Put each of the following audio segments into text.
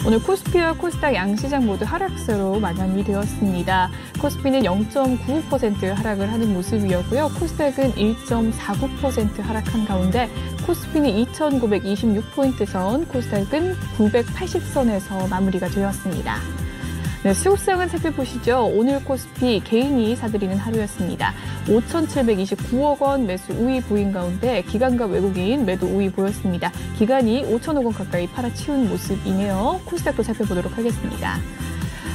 오늘 코스피와 코스닥 양시장 모두 하락세로 마감이 되었습니다. 코스피는 0.95% 하락을 하는 모습이었고요. 코스닥은 1.49% 하락한 가운데 코스피는 2,926포인트 선, 코스닥은 980선에서 마무리가 되었습니다. 네, 수급상은 살펴보시죠. 오늘 코스피 개인이 사들이는 하루였습니다. 5,729억 원 매수 우위 보인 가운데 기관과 외국인 매도 우위 보였습니다. 기관이 5천억 원 가까이 팔아치운 모습이네요. 코스닥도 살펴보도록 하겠습니다.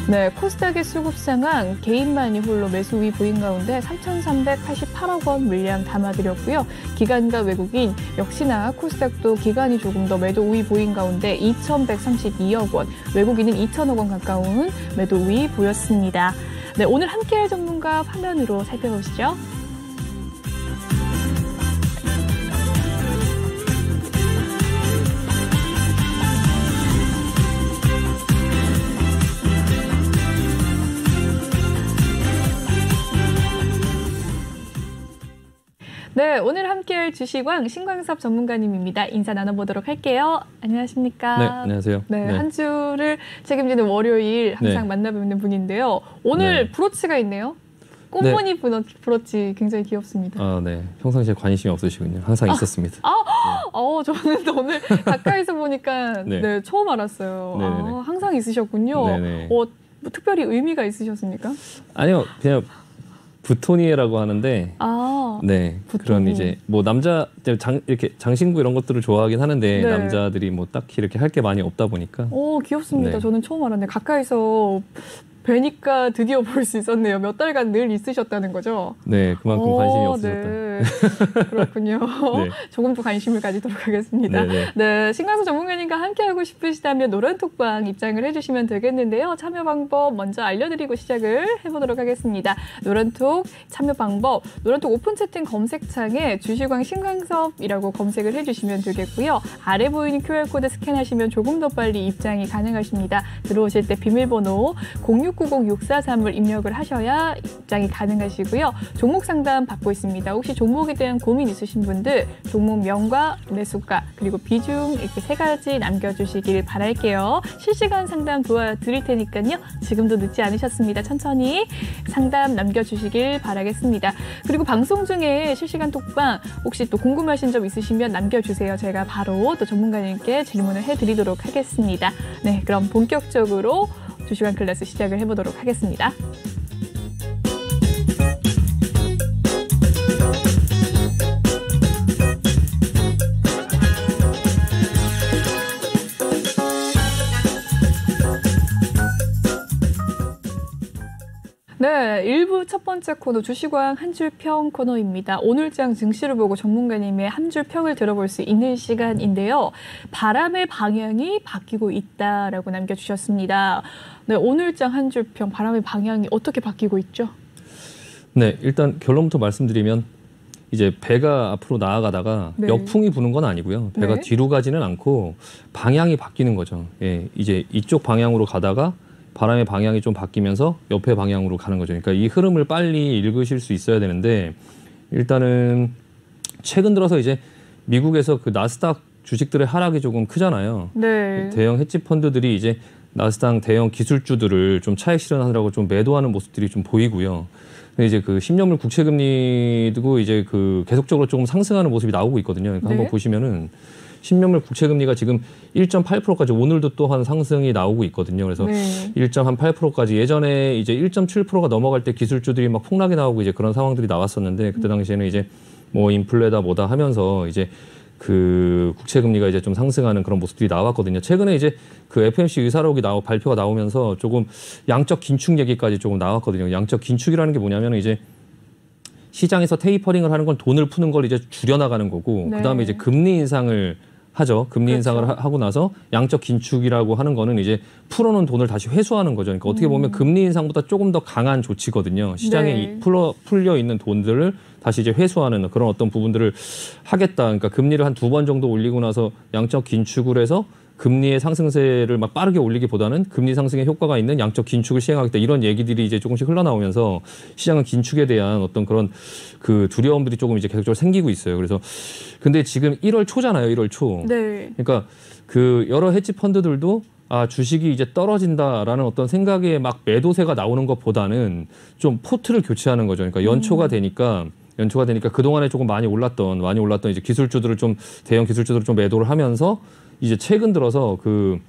네, 코스닥의 수급 상황 개인만이 홀로 매수 우위 보인 가운데 3,388억 원 물량 담아드렸고요. 기관과 외국인 역시나 코스닥도 기관이 조금 더 매도 우위 보인 가운데 2,132억 원, 외국인은 2천억 원 가까운 매도 우위 보였습니다. 네, 오늘 함께할 전문가 화면으로 살펴보시죠. 네, 오늘 함께할 주식왕 신광섭 전문가님입니다. 인사 나눠보도록 할게요. 안녕하십니까? 네, 안녕하세요. 네, 한 주를 책임지는 월요일 항상 만나뵙는 분인데요. 오늘 브로치가 있네요. 꽃무늬 브로치 굉장히 귀엽습니다. 아, 네. 평상시에 관심이 없으시군요. 항상 있었습니다. 저는 또 오늘 가까이서 보니까 네, 처음 알았어요. 항상 있으셨군요. 특별히 의미가 있으셨습니까? 아니요, 그냥 부토니에라고 하는데, 네, 부토니. 그런 이제 뭐 남자 이렇게 장신구 이런 것들을 좋아하긴 하는데 남자들이 뭐 딱히 이렇게 할 게 많이 없다 보니까. 귀엽습니다. 저는 처음 알았네요. 가까이서 뵈니까 드디어 볼 수 있었네요. 몇 달간 늘 있으셨다는 거죠? 네, 그만큼 관심이 없으셨다. 네. 그렇군요. 조금 더 관심을 가지도록 하겠습니다. 네, 신광섭 전문가님과 함께하고 싶으시다면 노란톡방 입장을 해주시면 되겠는데요. 참여 방법 먼저 알려드리고 시작을 해보도록 하겠습니다. 노란톡 참여 방법, 노란톡 오픈 채팅 검색창에 주식왕 신광섭이라고 검색을 해주시면 되겠고요. 아래 보이는 QR코드 스캔하시면 조금 더 빨리 입장이 가능하십니다. 들어오실 때 비밀번호 0690-643을 입력을 하셔야 입장이 가능하시고요. 종목 상담 받고 있습니다. 혹시 종목에 대한 고민 있으신 분들 종목명과 매수가 그리고 비중 이렇게 3가지 남겨주시길 바랄게요. 실시간 상담 도와드릴 테니까요. 지금도 늦지 않으셨습니다. 천천히 상담 남겨주시길 바라겠습니다. 그리고 방송 중에 실시간 톡방 혹시 또 궁금하신 점 있으시면 남겨주세요. 제가 바로 또 전문가님께 질문을 해드리도록 하겠습니다. 네, 그럼 본격적으로 주식왕 클래스 시작을 해보도록 하겠습니다. 네, 1부 첫 번째 코너 주식왕 한 줄 평 코너입니다. 오늘장 증시를 보고 전문가님의 한 줄 평을 들어볼 수 있는 시간인데요. 바람의 방향이 바뀌고 있다라고 남겨주셨습니다. 네, 오늘장 한 줄 평 바람의 방향이 어떻게 바뀌고 있죠? 네, 일단 결론부터 말씀드리면 이제 배가 앞으로 나아가다가 역풍이 부는 건 아니고요. 배가 뒤로 가지는 않고 방향이 바뀌는 거죠. 예, 이제 이쪽 방향으로 가다가 바람의 방향이 좀 바뀌면서 옆에 방향으로 가는 거죠. 그러니까 이 흐름을 빨리 읽으실 수 있어야 되는데 일단은 최근 들어서 이제 미국에서 그 나스닥 주식들의 하락이 조금 크잖아요. 대형 헤지 펀드들이 이제 나스닥 대형 기술주들을 좀 차익 실현하느라고 좀 매도하는 모습들이 좀 보이고요. 근데 이제 그 10년물 국채금리도 이제 그 계속적으로 조금 상승하는 모습이 나오고 있거든요. 그러니까 한번 보시면은 10년물 국채금리가 지금 1.8%까지 오늘도 또한 상승이 나오고 있거든요. 그래서 1.8%까지 예전에 이제 1.7%가 넘어갈 때 기술주들이 막 폭락이 나오고 이제 그런 상황들이 나왔었는데 그때 당시에는 이제 뭐 인플레다 뭐다 하면서 이제 그 국채금리가 이제 좀 상승하는 그런 모습들이 나왔거든요. 최근에 이제 그 FOMC 의사록이 발표가 나오면서 조금 양적 긴축 얘기까지 조금 나왔거든요. 양적 긴축이라는 게 뭐냐면 이제 시장에서 테이퍼링을 하는 건 돈을 푸는 걸 이제 줄여나가는 거고 그다음에 이제 금리 인상을 하죠. 금리 인상을 하고 나서 양적 긴축이라고 하는 거는 이제 풀어놓은 돈을 다시 회수하는 거죠. 그러니까 어떻게 보면 금리 인상보다 조금 더 강한 조치거든요. 시장에 풀려 있는 돈들을 다시 이제 회수하는 그런 어떤 부분들을 하겠다. 그러니까 금리를 한 2번 정도 올리고 나서 양적 긴축을 해서 금리의 상승세를 막 빠르게 올리기보다는 금리 상승에 효과가 있는 양적 긴축을 시행하겠다 이런 얘기들이 이제 조금씩 흘러나오면서 시장은 긴축에 대한 어떤 그런 그 두려움들이 조금 이제 계속적으로 생기고 있어요. 그래서 근데 지금 1월 초잖아요. 1월 초. 그러니까 그 여러 헤지 펀드들도 아, 주식이 이제 떨어진다라는 어떤 생각에 막 매도세가 나오는 것보다는 좀 포트를 교체하는 거죠. 그러니까 연초가 되니까 그동안에 조금 많이 올랐던 이제 기술주들을 좀 대형 기술주들을 좀 매도를 하면서 이제 최근 들어서 그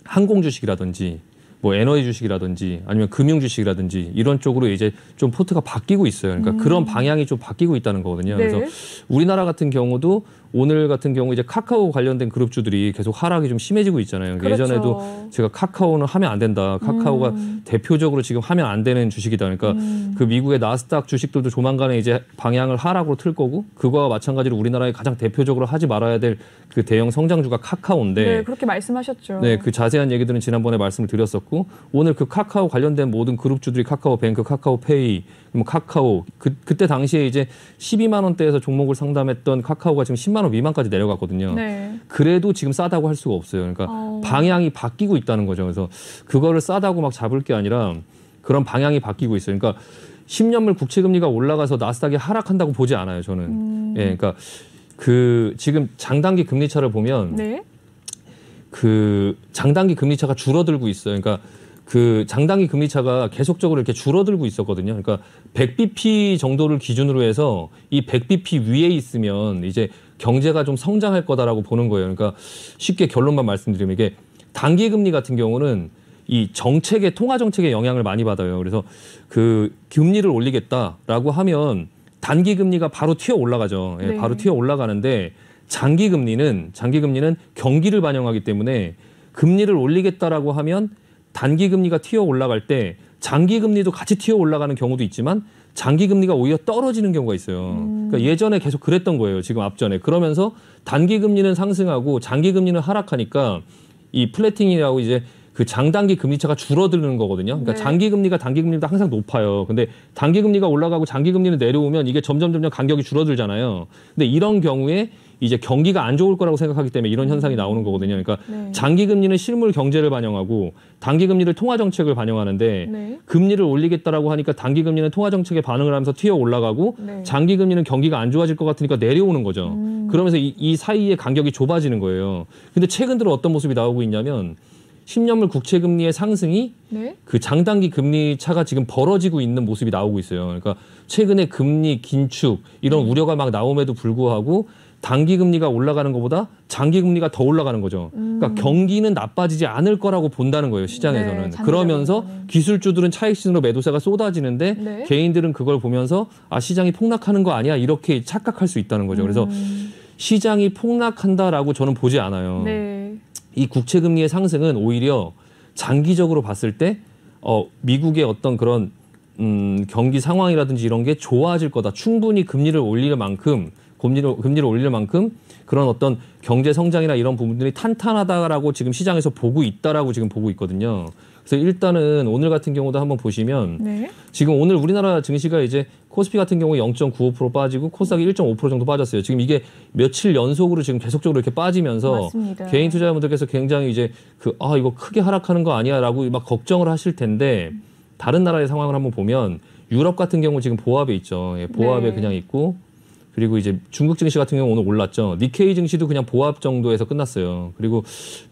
항공 주식이라든지 뭐 에너지 주식이라든지 아니면 금융 주식이라든지 이런 쪽으로 이제 좀 포트가 바뀌고 있어요. 그러니까 그런 방향이 좀 바뀌고 있다는 거거든요. 네. 그래서 우리나라 같은 경우도 오늘 같은 경우 이제 카카오 관련된 그룹주들이 계속 하락이 좀 심해지고 있잖아요. 그러니까 그렇죠. 예전에도 제가 카카오는 하면 안 된다. 카카오가 대표적으로 지금 하면 안 되는 주식이다. 그러니까 그 미국의 나스닥 주식들도 조만간에 이제 방향을 하락으로 틀 거고 그거와 마찬가지로 우리나라의 가장 대표적으로 하지 말아야 될 그 대형 성장주가 카카오인데 네, 그렇게 말씀하셨죠. 네, 그 자세한 얘기들은 지난번에 말씀을 드렸었고 오늘 그 카카오 관련된 모든 그룹주들이 카카오뱅크, 카카오페이, 뭐 카카오 그때 당시에 이제 12만 원대에서 종목을 상담했던 카카오가 지금 10만 원 미만까지 내려갔거든요. 네. 그래도 지금 싸다고 할 수가 없어요. 그러니까 방향이 바뀌고 있다는 거죠. 그래서 그거를 싸다고 막 잡을 게 아니라 그런 방향이 바뀌고 있어요. 그러니까 10년물 국채 금리가 올라가서 나스닥이 하락한다고 보지 않아요. 저는. 예, 그러니까 그 지금 장단기 금리 차를 보면 네. 그 장단기 금리 차가 줄어들고 있어요. 그러니까 그 장단기 금리 차가 계속적으로 이렇게 줄어들고 있었거든요. 그러니까 100bp 정도를 기준으로 해서 이 100bp 위에 있으면 이제 경제가 좀 성장할 거다라고 보는 거예요. 그러니까 쉽게 결론만 말씀드리면 이게 단기 금리 같은 경우는 이 정책의 통화 정책의 영향을 많이 받아요. 그래서 그 금리를 올리겠다라고 하면 단기 금리가 바로 튀어 올라가죠. 예, 네. 바로 튀어 올라가는데 장기 금리는 경기를 반영하기 때문에 금리를 올리겠다라고 하면 단기 금리가 튀어 올라갈 때 장기 금리도 같이 튀어 올라가는 경우도 있지만 장기 금리가 오히려 떨어지는 경우가 있어요. 그러니까 예전에 계속 그랬던 거예요. 지금 앞전에. 그러면서 단기 금리는 상승하고 장기 금리는 하락하니까 이 플래팅이라고 이제 그 장단기 금리 차가 줄어드는 거거든요. 그러니까 네. 장기 금리가 단기 금리보다 항상 높아요. 근데 단기 금리가 올라가고 장기 금리는 내려오면 이게 점점 간격이 줄어들잖아요. 근데 이런 경우에 이제 경기가 안 좋을 거라고 생각하기 때문에 이런 현상이 나오는 거거든요. 그러니까 네. 장기 금리는 실물 경제를 반영하고 단기 금리를 통화 정책을 반영하는데 네. 금리를 올리겠다라고 하니까 단기 금리는 통화 정책에 반응을 하면서 튀어 올라가고 네. 장기 금리는 경기가 안 좋아질 것 같으니까 내려오는 거죠. 그러면서 이 사이의 간격이 좁아지는 거예요. 근데 최근 들어 어떤 모습이 나오고 있냐면 10년물 국채 금리의 상승이 네. 그 장단기 금리 차가 지금 벌어지고 있는 모습이 나오고 있어요. 그러니까 최근에 금리 긴축 이런 우려가 막 나옴에도 불구하고 단기 금리가 올라가는 것보다 장기 금리가 더 올라가는 거죠. 그러니까 경기는 나빠지지 않을 거라고 본다는 거예요, 시장에서는. 네, 그러면서 기술주들은 차익 신으로 매도세가 쏟아지는데 네. 개인들은 그걸 보면서 아, 시장이 폭락하는 거 아니야? 이렇게 착각할 수 있다는 거죠. 그래서 시장이 폭락한다라고 저는 보지 않아요. 네. 이 국채 금리의 상승은 오히려 장기적으로 봤을 때 미국의 어떤 그런 경기 상황이라든지 이런 게 좋아질 거다. 충분히 금리를 올릴 만큼 그런 어떤 경제 성장이나 이런 부분들이 탄탄하다라고 지금 시장에서 보고 있다라고 지금 보고 있거든요. 그래서 일단은 오늘 같은 경우도 한번 보시면 네. 지금 오늘 우리나라 증시가 이제 코스피 같은 경우 0.95% 빠지고 코스닥이 1.5% 정도 빠졌어요. 지금 이게 며칠 연속으로 지금 계속적으로 이렇게 빠지면서 맞습니다. 개인 투자자분들께서 굉장히 이제 이거 크게 하락하는 거 아니야라고 막 걱정을 하실 텐데 다른 나라의 상황을 한번 보면 유럽 같은 경우 지금 보합에 있죠. 예, 보합에 네. 그냥 있고 그리고 이제 중국 증시 같은 경우 오늘 올랐죠. 니케이 증시도 그냥 보합 정도에서 끝났어요. 그리고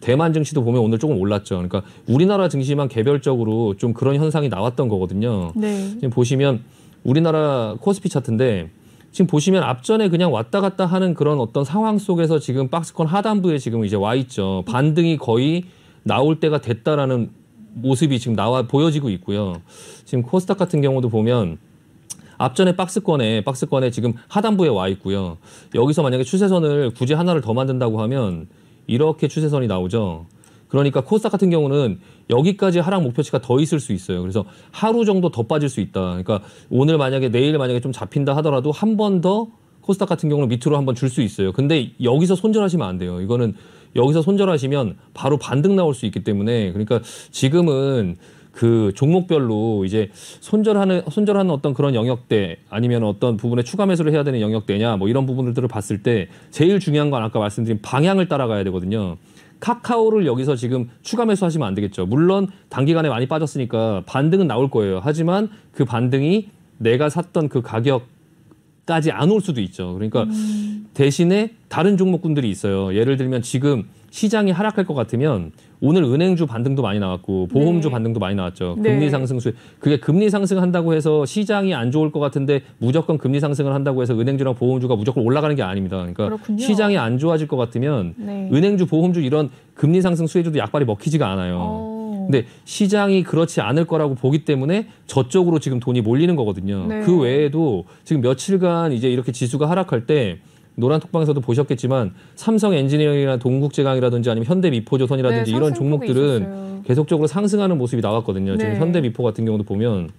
대만 증시도 보면 오늘 조금 올랐죠. 그러니까 우리나라 증시만 개별적으로 좀 그런 현상이 나왔던 거거든요. 네. 지금 보시면 우리나라 코스피 차트인데 지금 보시면 앞전에 그냥 왔다 갔다 하는 그런 어떤 상황 속에서 지금 박스권 하단부에 지금 이제 와 있죠. 반등이 거의 나올 때가 됐다라는 모습이 지금 보여지고 있고요. 지금 코스닥 같은 경우도 보면 앞전에 박스권에 지금 하단부에 와 있고요. 여기서 만약에 추세선을 굳이 하나를 더 만든다고 하면 이렇게 추세선이 나오죠. 그러니까 코스닥 같은 경우는 여기까지 하락 목표치가 더 있을 수 있어요. 그래서 하루 정도 더 빠질 수 있다. 그러니까 내일 만약에 좀 잡힌다 하더라도 한 번 더 코스닥 같은 경우는 밑으로 한번 줄 수 있어요. 근데 여기서 손절하시면 안 돼요. 이거는 여기서 손절하시면 바로 반등 나올 수 있기 때문에 그러니까 지금은 그 종목별로 이제 손절하는 어떤 그런 영역대 아니면 어떤 부분에 추가 매수를 해야 되는 영역대냐 뭐 이런 부분들을 봤을 때 제일 중요한 건 아까 말씀드린 방향을 따라가야 되거든요. 카카오를 여기서 지금 추가 매수하시면 안 되겠죠. 물론 단기간에 많이 빠졌으니까 반등은 나올 거예요. 하지만 그 반등이 내가 샀던 그 가격까지 안 올 수도 있죠. 그러니까 대신에 다른 종목군들이 있어요. 예를 들면 지금 시장이 하락할 것 같으면 오늘 은행주 반등도 많이 나왔고 보험주 네. 반등도 많이 나왔죠. 네. 금리 상승 그게 금리 상승한다고 해서 시장이 안 좋을 것 같은데 무조건 금리 상승을 한다고 해서 은행주랑 보험주가 무조건 올라가는 게 아닙니다. 그러니까 그렇군요. 시장이 안 좋아질 것 같으면 네. 은행주, 보험주 이런 금리 상승 수혜주도 약발이 먹히지가 않아요. 근데 시장이 그렇지 않을 거라고 보기 때문에 저쪽으로 지금 돈이 몰리는 거거든요. 네. 그 외에도 지금 며칠간 이제 이렇게 지수가 하락할 때 노란톡방에서도 보셨겠지만 삼성 엔지니어링이나 동국제강이라든지 아니면 현대미포조선이라든지 네, 이런 종목들은 있었어요. 계속적으로 상승하는 모습이 나왔거든요. 지금 네. 현대미포 같은 경우도 보면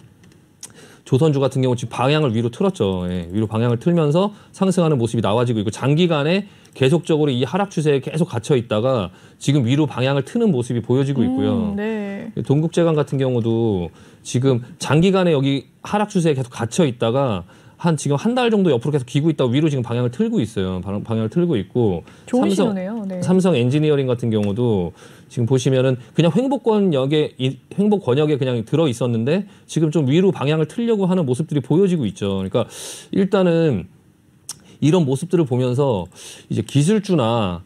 조선주 같은 경우 지금 방향을 위로 틀었죠. 예, 위로 방향을 틀면서 상승하는 모습이 나와지고 있고 장기간에 계속적으로 이 하락 추세에 계속 갇혀 있다가 지금 위로 방향을 트는 모습이 보여지고 있고요. 네. 동국제강 같은 경우도 지금 장기간에 여기 하락 추세에 계속 갇혀 있다가 지금 한 달 정도 옆으로 계속 기고 있다가 위로 지금 방향을 틀고 있어요. 방향을 틀고 있고 좋은 신호네요. 네. 삼성 엔지니어링 같은 경우도 지금 보시면은 그냥 횡보권역에 그냥 들어 있었는데 지금 좀 위로 방향을 틀려고 하는 모습들이 보여지고 있죠. 그러니까 일단은 이런 모습들을 보면서 이제 기술주나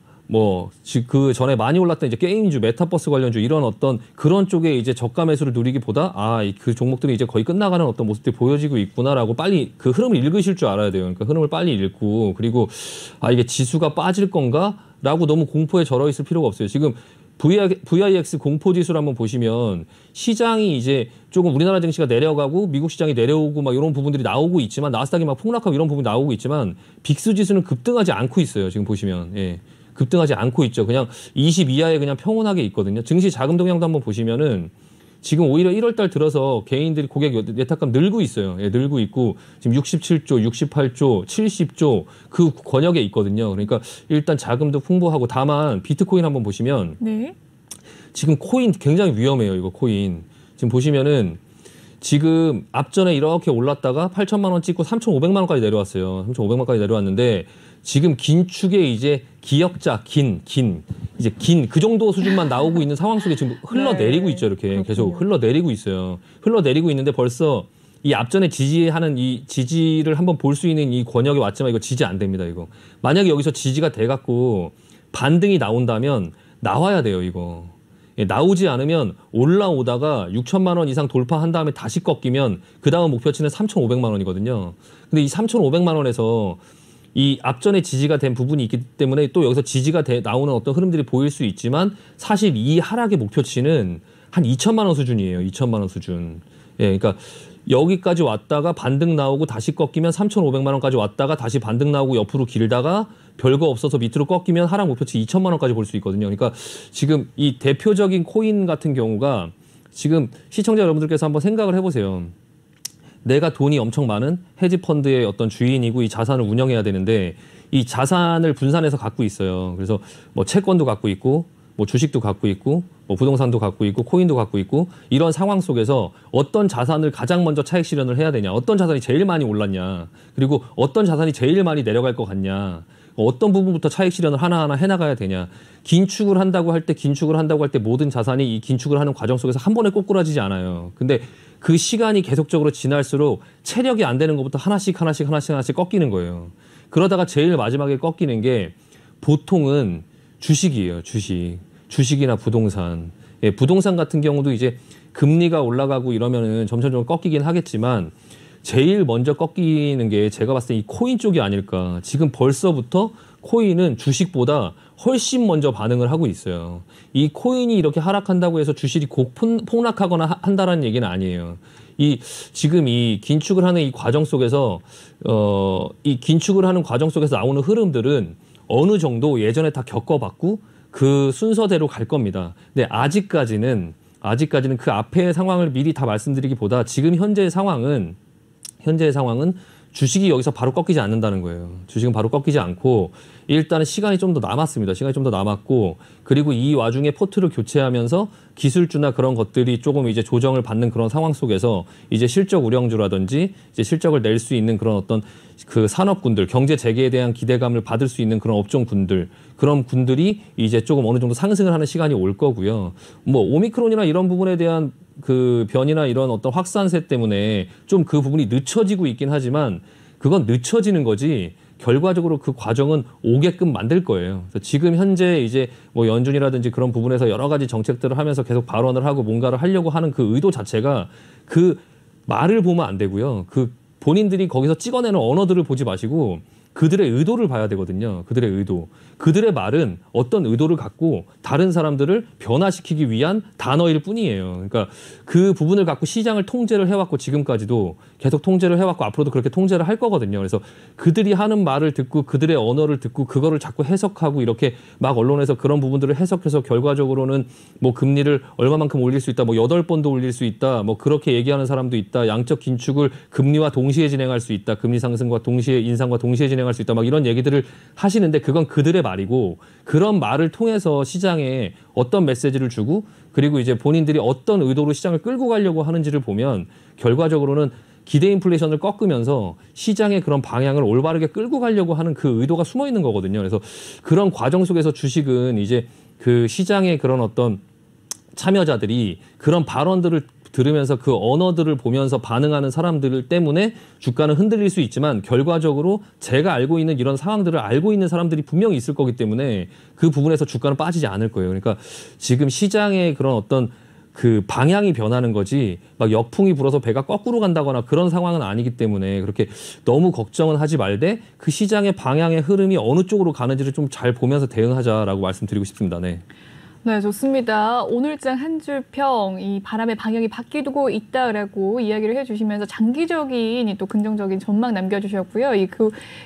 그 전에 많이 올랐던 이제 게임주, 메타버스 관련주 이런 어떤 그런 쪽에 이제 저가 매수를 누리기보다 그 종목들이 이제 거의 끝나가는 어떤 모습들이 보여지고 있구나라고 빨리 그 흐름을 읽으실 줄 알아야 돼요. 그러니까 흐름을 빨리 읽고 그리고 이게 지수가 빠질 건가라고 너무 공포에 절어 있을 필요가 없어요. 지금 VIX 공포지수를 한번 보시면 시장이 이제 조금 우리나라 증시가 내려가고 미국 시장이 내려오고 막 이런 부분들이 나오고 있지만 나스닥이 막 폭락하고 이런 부분이 나오고 있지만 빅스 지수는 급등하지 않고 있어요. 지금 보시면. 예. 급등하지 않고 있죠. 그냥 20 이하에 그냥 평온하게 있거든요. 증시 자금 동향도 한번 보시면은 지금 오히려 1월 달 들어서 개인들이 고객 예탁감 늘고 있어요. 예, 늘고 있고 지금 67조, 68조, 70조 그 권역에 있거든요. 그러니까 일단 자금도 풍부하고 다만 비트코인 한번 보시면 네. 지금 코인 굉장히 위험해요. 이거 코인. 지금 보시면은 지금 앞전에 이렇게 올랐다가 8천만 원 찍고 3,500만 원까지 내려왔어요. 3,500만 원까지 내려왔는데 지금 긴축에 이제 기역자 이제 그 정도 수준만 나오고 있는 상황 속에 지금 흘러내리고 있죠. 이렇게 그렇군요. 계속 흘러내리고 있어요. 흘러내리고 있는데 벌써 이 앞전에 지지하는 이 지지를 한번 볼 수 있는 이 권역에 왔지만 이거 지지 안 됩니다. 이거 만약에 여기서 지지가 돼갖고 반등이 나온다면 나와야 돼요. 이거. 나오지 않으면 올라오다가 6천만 원 이상 돌파한 다음에 다시 꺾이면 그 다음 목표치는 3,500만 원이거든요. 근데 이 3,500만 원에서 이 앞전에 지지가 된 부분이 있기 때문에 또 여기서 지지가 나오는 어떤 흐름들이 보일 수 있지만 사실 이 하락의 목표치는 한 2천만 원 수준이에요. 2천만 원 수준. 예, 그러니까 여기까지 왔다가 반등 나오고 다시 꺾이면 3,500만 원까지 왔다가 다시 반등 나오고 옆으로 길다가 별거 없어서 밑으로 꺾이면 하락 목표치 2천만 원까지 볼 수 있거든요. 그러니까 지금 이 대표적인 코인 같은 경우가 지금 시청자 여러분들께서 한번 생각을 해보세요. 내가 돈이 엄청 많은 헤지펀드의 어떤 주인이고 이 자산을 운영해야 되는데 이 자산을 분산해서 갖고 있어요. 그래서 채권도 갖고 있고 주식도 갖고 있고 부동산도 갖고 있고 코인도 갖고 있고 이런 상황 속에서 어떤 자산을 가장 먼저 차익 실현을 해야 되냐, 어떤 자산이 제일 많이 올랐냐, 그리고 어떤 자산이 제일 많이 내려갈 것 같냐, 어떤 부분부터 차익 실현을 하나하나 해나가야 되냐. 긴축을 한다고 할 때 모든 자산이 이 긴축을 하는 과정 속에서 한 번에 꼬꾸라지지 않아요. 근데 그 시간이 계속적으로 지날수록 체력이 안 되는 것부터 하나씩 꺾이는 거예요. 그러다가 제일 마지막에 꺾이는 게 보통은 주식이에요. 주식이나 부동산. 예, 부동산 같은 경우도 이제 금리가 올라가고 이러면은 점점 꺾이긴 하겠지만 제일 먼저 꺾이는 게 제가 봤을 때 이 코인 쪽이 아닐까. 지금 벌써부터 코인은 주식보다 훨씬 먼저 반응을 하고 있어요. 이 코인이 이렇게 하락한다고 해서 주식이 곧 폭락하거나 한다라는 얘기는 아니에요. 지금 이 긴축을 하는 이 과정 속에서 나오는 흐름들은 어느 정도 예전에 다 겪어봤고 그 순서대로 갈 겁니다. 근데 아직까지는 그 앞의 상황을 미리 다 말씀드리기보다 지금 현재의 상황은 주식이 여기서 바로 꺾이지 않는다는 거예요. 주식은 바로 꺾이지 않고 일단은 시간이 좀 더 남았습니다. 시간이 좀 더 남았고 그리고 이 와중에 포트를 교체하면서 기술주나 그런 것들이 조금 이제 조정을 받는 그런 상황 속에서 이제 실적 우량주라든지 이제 실적을 낼 수 있는 그런 어떤 그 산업군들, 경제 재개에 대한 기대감을 받을 수 있는 그런 업종군들, 그런 군들이 이제 조금 어느 정도 상승을 하는 시간이 올 거고요. 오미크론이나 이런 부분에 대한 그 변이나 이런 어떤 확산세 때문에 좀 그 부분이 늦춰지고 있긴 하지만 그건 늦춰지는 거지 결과적으로 그 과정은 오게끔 만들 거예요. 그래서 지금 현재 이제 뭐 연준이라든지 그런 부분에서 여러 가지 정책들을 하면서 계속 발언을 하고 뭔가를 하려고 하는 그 의도 자체가 그 말을 보면 안 되고요. 그 본인들이 거기서 찍어내는 언어들을 보지 마시고 그들의 의도를 봐야 되거든요. 그들의 의도. 그들의 말은 어떤 의도를 갖고 다른 사람들을 변화시키기 위한 단어일 뿐이에요. 그러니까 그 부분을 갖고 시장을 통제를 해왔고 지금까지도 계속 통제를 해왔고 앞으로도 그렇게 통제를 할 거거든요. 그래서 그들이 하는 말을 듣고 그들의 언어를 듣고 그거를 자꾸 해석하고 이렇게 막 언론에서 그런 부분들을 해석해서 결과적으로는 뭐 금리를 얼마만큼 올릴 수 있다. 뭐 8번도 올릴 수 있다. 뭐 그렇게 얘기하는 사람도 있다. 양적 긴축을 금리와 동시에 진행할 수 있다. 금리 상승과 동시에 인상과 동시에 진행할 수 있다. 막 이런 얘기들을 하시는데 그건 그들의 말이고 그런 말을 통해서 시장에 어떤 메시지를 주고 그리고 이제 본인들이 어떤 의도로 시장을 끌고 가려고 하는지를 보면 결과적으로는 기대 인플레이션을 꺾으면서 시장의 그런 방향을 올바르게 끌고 가려고 하는 그 의도가 숨어 있는 거거든요. 그래서 그런 과정 속에서 주식은 이제 그 시장의 그런 어떤 참여자들이 그런 발언들을 들으면서 그 언어들을 보면서 반응하는 사람들 때문에 주가는 흔들릴 수 있지만 결과적으로 제가 알고 있는 이런 상황들을 알고 있는 사람들이 분명히 있을 거기 때문에 그 부분에서 주가는 빠지지 않을 거예요. 그러니까 지금 시장의 그런 어떤 그 방향이 변하는 거지 막 역풍이 불어서 배가 거꾸로 간다거나 그런 상황은 아니기 때문에 그렇게 너무 걱정은 하지 말되 그 시장의 방향의 흐름이 어느 쪽으로 가는지를 좀 잘 보면서 대응하자라고 말씀드리고 싶습니다. 네. 네, 좋습니다. 오늘장 한 줄 평, 이 바람의 방향이 바뀌고 있다라고 이야기를 해주시면서 장기적인 또 긍정적인 전망 남겨주셨고요.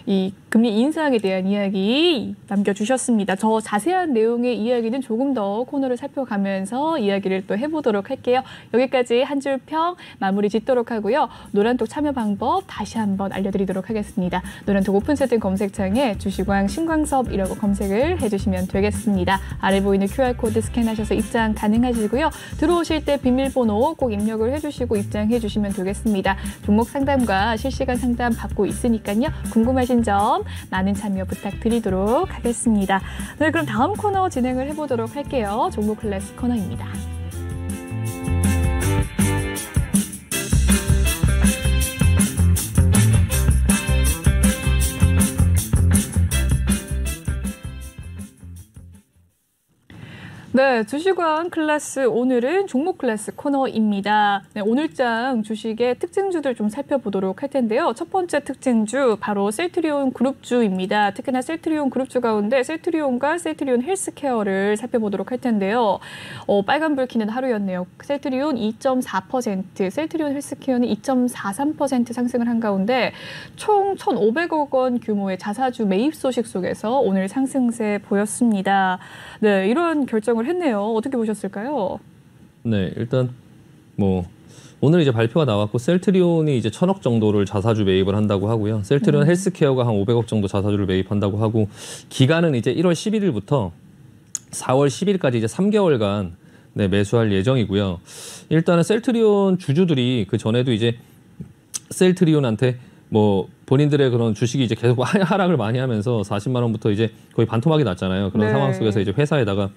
이 금리 인상에 대한 이야기 남겨주셨습니다. 저 자세한 내용의 이야기는 조금 더 코너를 살펴가면서 이야기를 또 해보도록 할게요. 여기까지 한 줄 평 마무리 짓도록 하고요. 노란톡 참여 방법 다시 한번 알려드리도록 하겠습니다. 노란톡 오픈 채팅 검색창에 주식왕 신광섭이라고 검색을 해주시면 되겠습니다. 아래 보이는 QR코드 스캔하셔서 입장 가능하시고요. 들어오실 때 비밀번호 꼭 입력을 해주시고 입장해 주시면 되겠습니다. 종목 상담과 실시간 상담 받고 있으니까요. 궁금하신 점 많은 참여 부탁드리도록 하겠습니다. 네, 그럼 다음 코너 진행을 해보도록 할게요. 종목 클래스 코너입니다. 네, 주식왕 클래스 오늘은 종목 클래스 코너입니다. 네, 오늘장 주식의 특징주들 좀 살펴보도록 할 텐데요. 첫 번째 특징주 바로 셀트리온 그룹주입니다. 특히나 셀트리온 그룹주 가운데 셀트리온과 셀트리온 헬스케어를 살펴보도록 할 텐데요. 빨간불 켜는 하루였네요. 셀트리온 2.4%, 셀트리온 헬스케어는 2.43% 상승을 한 가운데 총 1,500억 원 규모의 자사주 매입 소식 속에서 오늘 상승세 보였습니다. 네, 이런 결정을 했네요. 어떻게 보셨을까요? 네, 일단 뭐 오늘 이제 발표가 나왔고 셀트리온이 이제 1,000억 정도를 자사주 매입을 한다고 하고요. 셀트리온 헬스케어가 한 500억 정도 자사주를 매입한다고 하고 기간은 이제 1월 11일부터 4월 10일까지 이제 3개월간 네, 매수할 예정이고요. 일단은 셀트리온 주주들이 그 전에도 이제 셀트리온한테 뭐 본인들의 그런 주식이 이제 계속 하락을 많이 하면서 40만 원부터 이제 거의 반토막이 났잖아요. 그런 네. 상황 속에서 이제 회사에다가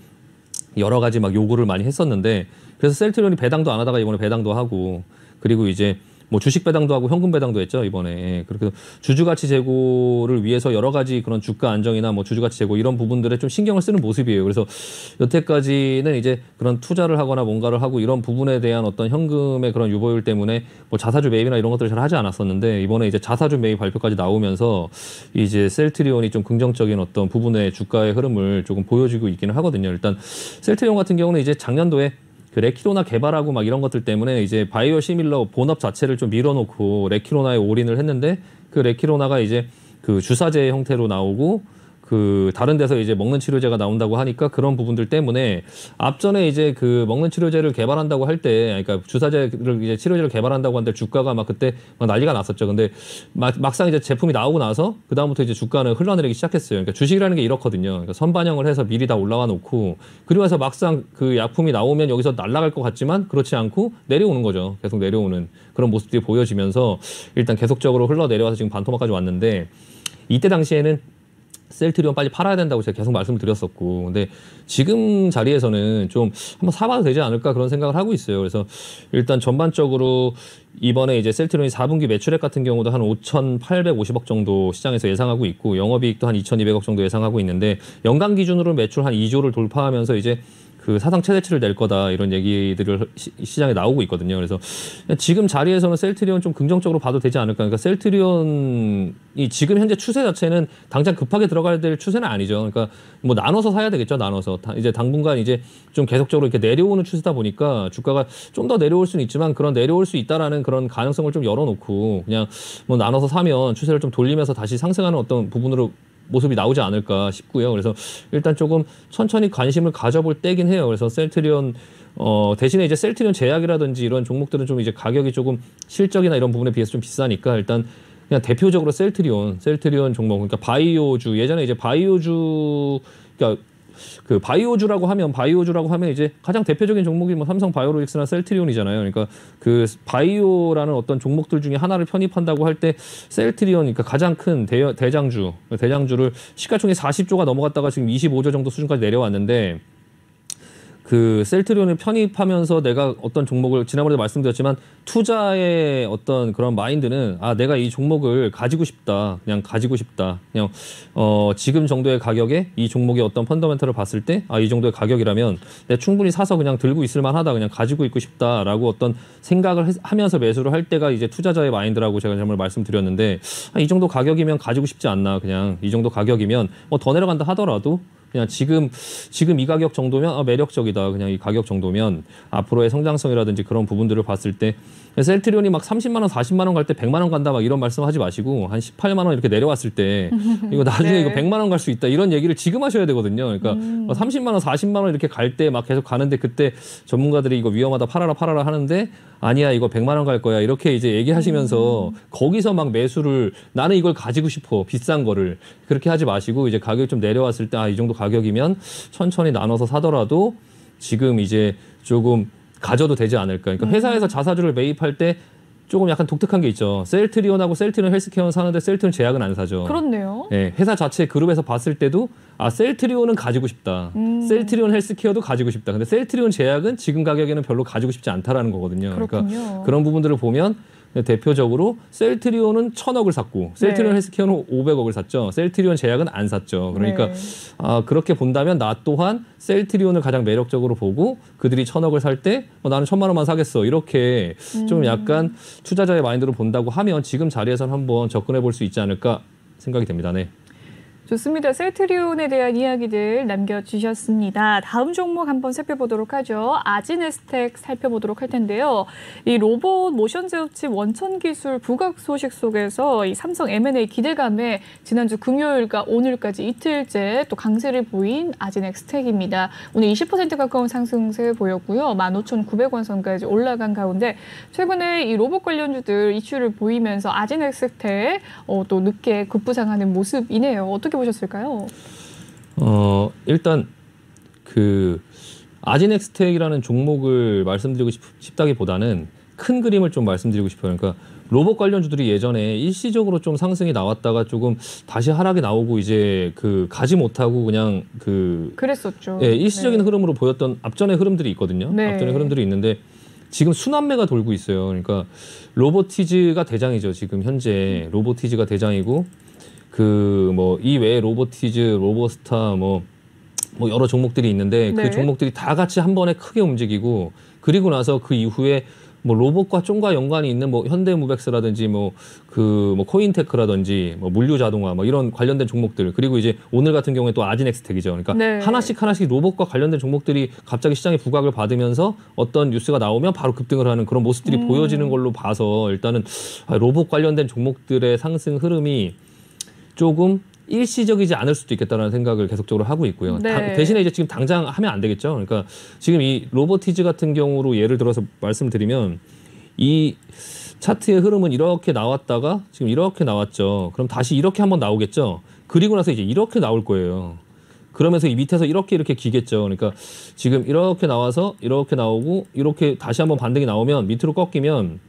여러 가지 막 요구를 많이 했었는데 그래서 셀트리온이 배당도 안 하다가 이번에 배당도 하고 그리고 이제 뭐 주식 배당도 하고 현금 배당도 했죠 이번에. 그렇게 주주가치 제고를 위해서 여러 가지 그런 주가 안정이나 뭐 주주가치 제고 이런 부분들에 좀 신경을 쓰는 모습이에요. 그래서 여태까지는 이제 그런 투자를 하거나 뭔가를 하고 이런 부분에 대한 어떤 현금의 그런 유보율 때문에 뭐 자사주 매입이나 이런 것들을 잘 하지 않았었는데 이번에 이제 자사주 매입 발표까지 나오면서 이제 셀트리온이 좀 긍정적인 어떤 부분의 주가의 흐름을 조금 보여주고 있기는 하거든요. 일단 셀트리온 같은 경우는 이제 작년도에 그 레키로나 개발하고 막 이런 것들 때문에 이제 바이오 시밀러 본업 자체를 좀 밀어놓고 레키로나에 올인을 했는데 그 레키로나가 이제 그 주사제 형태로 나오고 그 다른 데서 이제 먹는 치료제가 나온다고 하니까 그런 부분들 때문에 앞전에 이제 그 먹는 치료제를 개발한다고 할 때 그러니까 주사제를 이제 치료제를 개발한다고 하는데 주가가 막 그때 막 난리가 났었죠. 근데 막상 이제 제품이 나오고 나서 그 다음부터 이제 주가는 흘러내리기 시작했어요. 그러니까 주식이라는 게 이렇거든요. 그러니까 선반영을 해서 미리 다 올라와 놓고 그리고 나서 막상 그 약품이 나오면 여기서 날아갈 것 같지만 그렇지 않고 내려오는 거죠. 계속 내려오는 그런 모습들이 보여지면서 일단 계속적으로 흘러내려와서 지금 반토막까지 왔는데 이때 당시에는 셀트리온 빨리 팔아야 된다고 제가 계속 말씀을 드렸었고, 근데 지금 자리에서는 좀 한번 사봐도 되지 않을까 그런 생각을 하고 있어요. 그래서 일단 전반적으로 이번에 이제 셀트리온이 4분기 매출액 같은 경우도 한 5,850억 정도 시장에서 예상하고 있고, 영업이익도 한 2,200억 정도 예상하고 있는데, 연간 기준으로 매출 한 2조를 돌파하면서 이제 그 사상 최대치를 낼 거다 이런 얘기들을 시장에 나오고 있거든요. 그래서 지금 자리에서는 셀트리온 좀 긍정적으로 봐도 되지 않을까. 그러니까 셀트리온이 지금 현재 추세 자체는 당장 급하게 들어가야 될 추세는 아니죠. 그러니까 뭐 나눠서 사야 되겠죠. 나눠서 이제 당분간 이제 좀 계속적으로 이렇게 내려오는 추세다 보니까 주가가 좀 더 내려올 수는 있지만, 그런 내려올 수 있다라는 그런 가능성을 좀 열어놓고 그냥 뭐 나눠서 사면 추세를 좀 돌리면서 다시 상승하는 어떤 부분으로 모습이 나오지 않을까 싶고요. 그래서 일단 조금 천천히 관심을 가져볼 때긴 해요. 그래서 셀트리온 대신에 이제 셀트리온 제약이라든지 이런 종목들은 좀 이제 가격이 조금 실적이나 이런 부분에 비해서 좀 비싸니까, 일단 그냥 대표적으로 셀트리온 종목, 그러니까 바이오주, 예전에 이제 바이오주, 그러니까 그 바이오주라고 하면 이제 가장 대표적인 종목이 뭐 삼성 바이오로직스나 셀트리온이잖아요. 그러니까 그 바이오라는 어떤 종목들 중에 하나를 편입한다고 할 때 셀트리온, 그러니까 가장 큰 대장주를 시가총액 40조가 넘어갔다가 지금 25조 정도 수준까지 내려왔는데, 그 셀트리온을 편입하면서 내가 어떤 종목을, 지난번에도 말씀드렸지만 투자의 어떤 그런 마인드는, 아 내가 이 종목을 가지고 싶다, 그냥 지금 정도의 가격에 이 종목의 어떤 펀더멘털을 봤을 때, 아 이 정도의 가격이라면 내가 충분히 사서 그냥 들고 있을 만하다, 그냥 가지고 있고 싶다라고 어떤 생각을 하면서 매수를 할 때가 이제 투자자의 마인드라고 제가 정말 말씀드렸는데, 아, 이 정도 가격이면 가지고 싶지 않나, 그냥 이 정도 가격이면 뭐 더 내려간다 하더라도 그냥 지금 이 가격 정도면 매력적이다. 그냥 이 가격 정도면 앞으로의 성장성이라든지 그런 부분들을 봤을 때, 셀트리온이 막 30만 원, 40만 원 갈 때 100만 원 간다 막 이런 말씀하지 마시고, 한 18만 원 이렇게 내려왔을 때 이거 나중에 네. 이거 100만 원 갈 수 있다 이런 얘기를 지금 하셔야 되거든요. 그러니까 30만 원, 40만 원 이렇게 갈 때 막 계속 가는데, 그때 전문가들이 이거 위험하다, 팔아라 하는데, 아니야 이거 100만 원 갈 거야 이렇게 이제 얘기하시면서 거기서 막 매수를, 나는 이걸 가지고 싶어 비싼 거를, 그렇게 하지 마시고 이제 가격이 좀 내려왔을 때, 아 이 정도 가격이면 천천히 나눠서 사더라도 지금 이제 조금 가져도 되지 않을까. 그러니까 회사에서 자사주를 매입할 때 조금 약간 독특한 게 있죠. 셀트리온하고 셀트리온 헬스케어는 사는데 셀트리온 제약은 안 사죠. 그렇네요. 네, 회사 자체 그룹에서 봤을 때도, 아 셀트리온은 가지고 싶다. 셀트리온 헬스케어도 가지고 싶다. 근데 셀트리온 제약은 지금 가격에는 별로 가지고 싶지 않다라는 거거든요. 그렇군요. 그러니까 그런 부분들을 보면 대표적으로 셀트리온은 1,000억을 샀고, 셀트리온 헬스케어는 500억을 샀죠. 셀트리온 제약은 안 샀죠. 그러니까 그렇게 본다면 나 또한 셀트리온을 가장 매력적으로 보고, 그들이 1,000억을 살 때 나는 1,000만 원만 사겠어, 이렇게 좀 약간 투자자의 마인드로 본다고 하면 지금 자리에서는 한번 접근해 볼 수 있지 않을까 생각이 됩니다. 네. 좋습니다. 셀트리온에 대한 이야기들 남겨주셨습니다. 다음 종목 한번 살펴보도록 하죠. 아지네스텍 살펴보도록 할 텐데요. 이 로봇 모션 제어칩 원천기술 부각 소식 속에서 이 삼성 M&A 기대감에 지난주 금요일과 오늘까지 이틀째 또 강세를 보인 아지넥스텍입니다. 오늘 20% 가까운 상승세 보였고요. 15,900원 선까지 올라간 가운데, 최근에 이 로봇 관련주들 이슈를 보이면서 아지넥스텍 또 늦게 급부상하는 모습이네요. 어떻게 보셨을까요? 일단 그 아지넥스텍이라는 종목을 말씀드리고 싶다기보다는 큰 그림을 좀 말씀드리고 싶어요. 그러니까 로봇 관련주들이 예전에 일시적으로 좀 상승이 나왔다가 조금 다시 하락이 나오고, 이제 그 가지 못하고 그냥 그랬었죠. 예, 일시적인 흐름으로 보였던 앞전의 흐름들이 있거든요. 앞전의 흐름들이 있는데 지금 순환매가 돌고 있어요. 그러니까 로보티즈가 대장이죠. 지금 현재 로보티즈가 대장이고, 이 외에 로보티즈, 로보스타 뭐 여러 종목들이 있는데, 그 종목들이 다 같이 한 번에 크게 움직이고, 그리고 나서 그 이후에 뭐 로봇과 좀과 연관이 있는 뭐 현대무백스라든지 코인테크라든지 물류자동화 이런 관련된 종목들, 그리고 이제 오늘 같은 경우에 또 아지넥스텍이죠. 그러니까 하나씩 로봇과 관련된 종목들이 갑자기 시장에 부각을 받으면서 어떤 뉴스가 나오면 바로 급등을 하는 그런 모습들이 보여지는 걸로 봐서, 일단은 로봇 관련된 종목들의 상승 흐름이 조금 일시적이지 않을 수도 있겠다는 생각을 계속적으로 하고 있고요. 대신에 이제 지금 당장 하면 안 되겠죠. 그러니까 지금 이 로보티즈 같은 경우로 예를 들어서 말씀드리면, 이 차트의 흐름은 이렇게 나왔다가 지금 이렇게 나왔죠. 그럼 다시 이렇게 한번 나오겠죠. 그리고 나서 이제 이렇게 나올 거예요. 그러면서 이 밑에서 이렇게 기겠죠. 그러니까 지금 이렇게 나와서 이렇게 나오고, 이렇게 다시 한번 반등이 나오면 밑으로 꺾이면,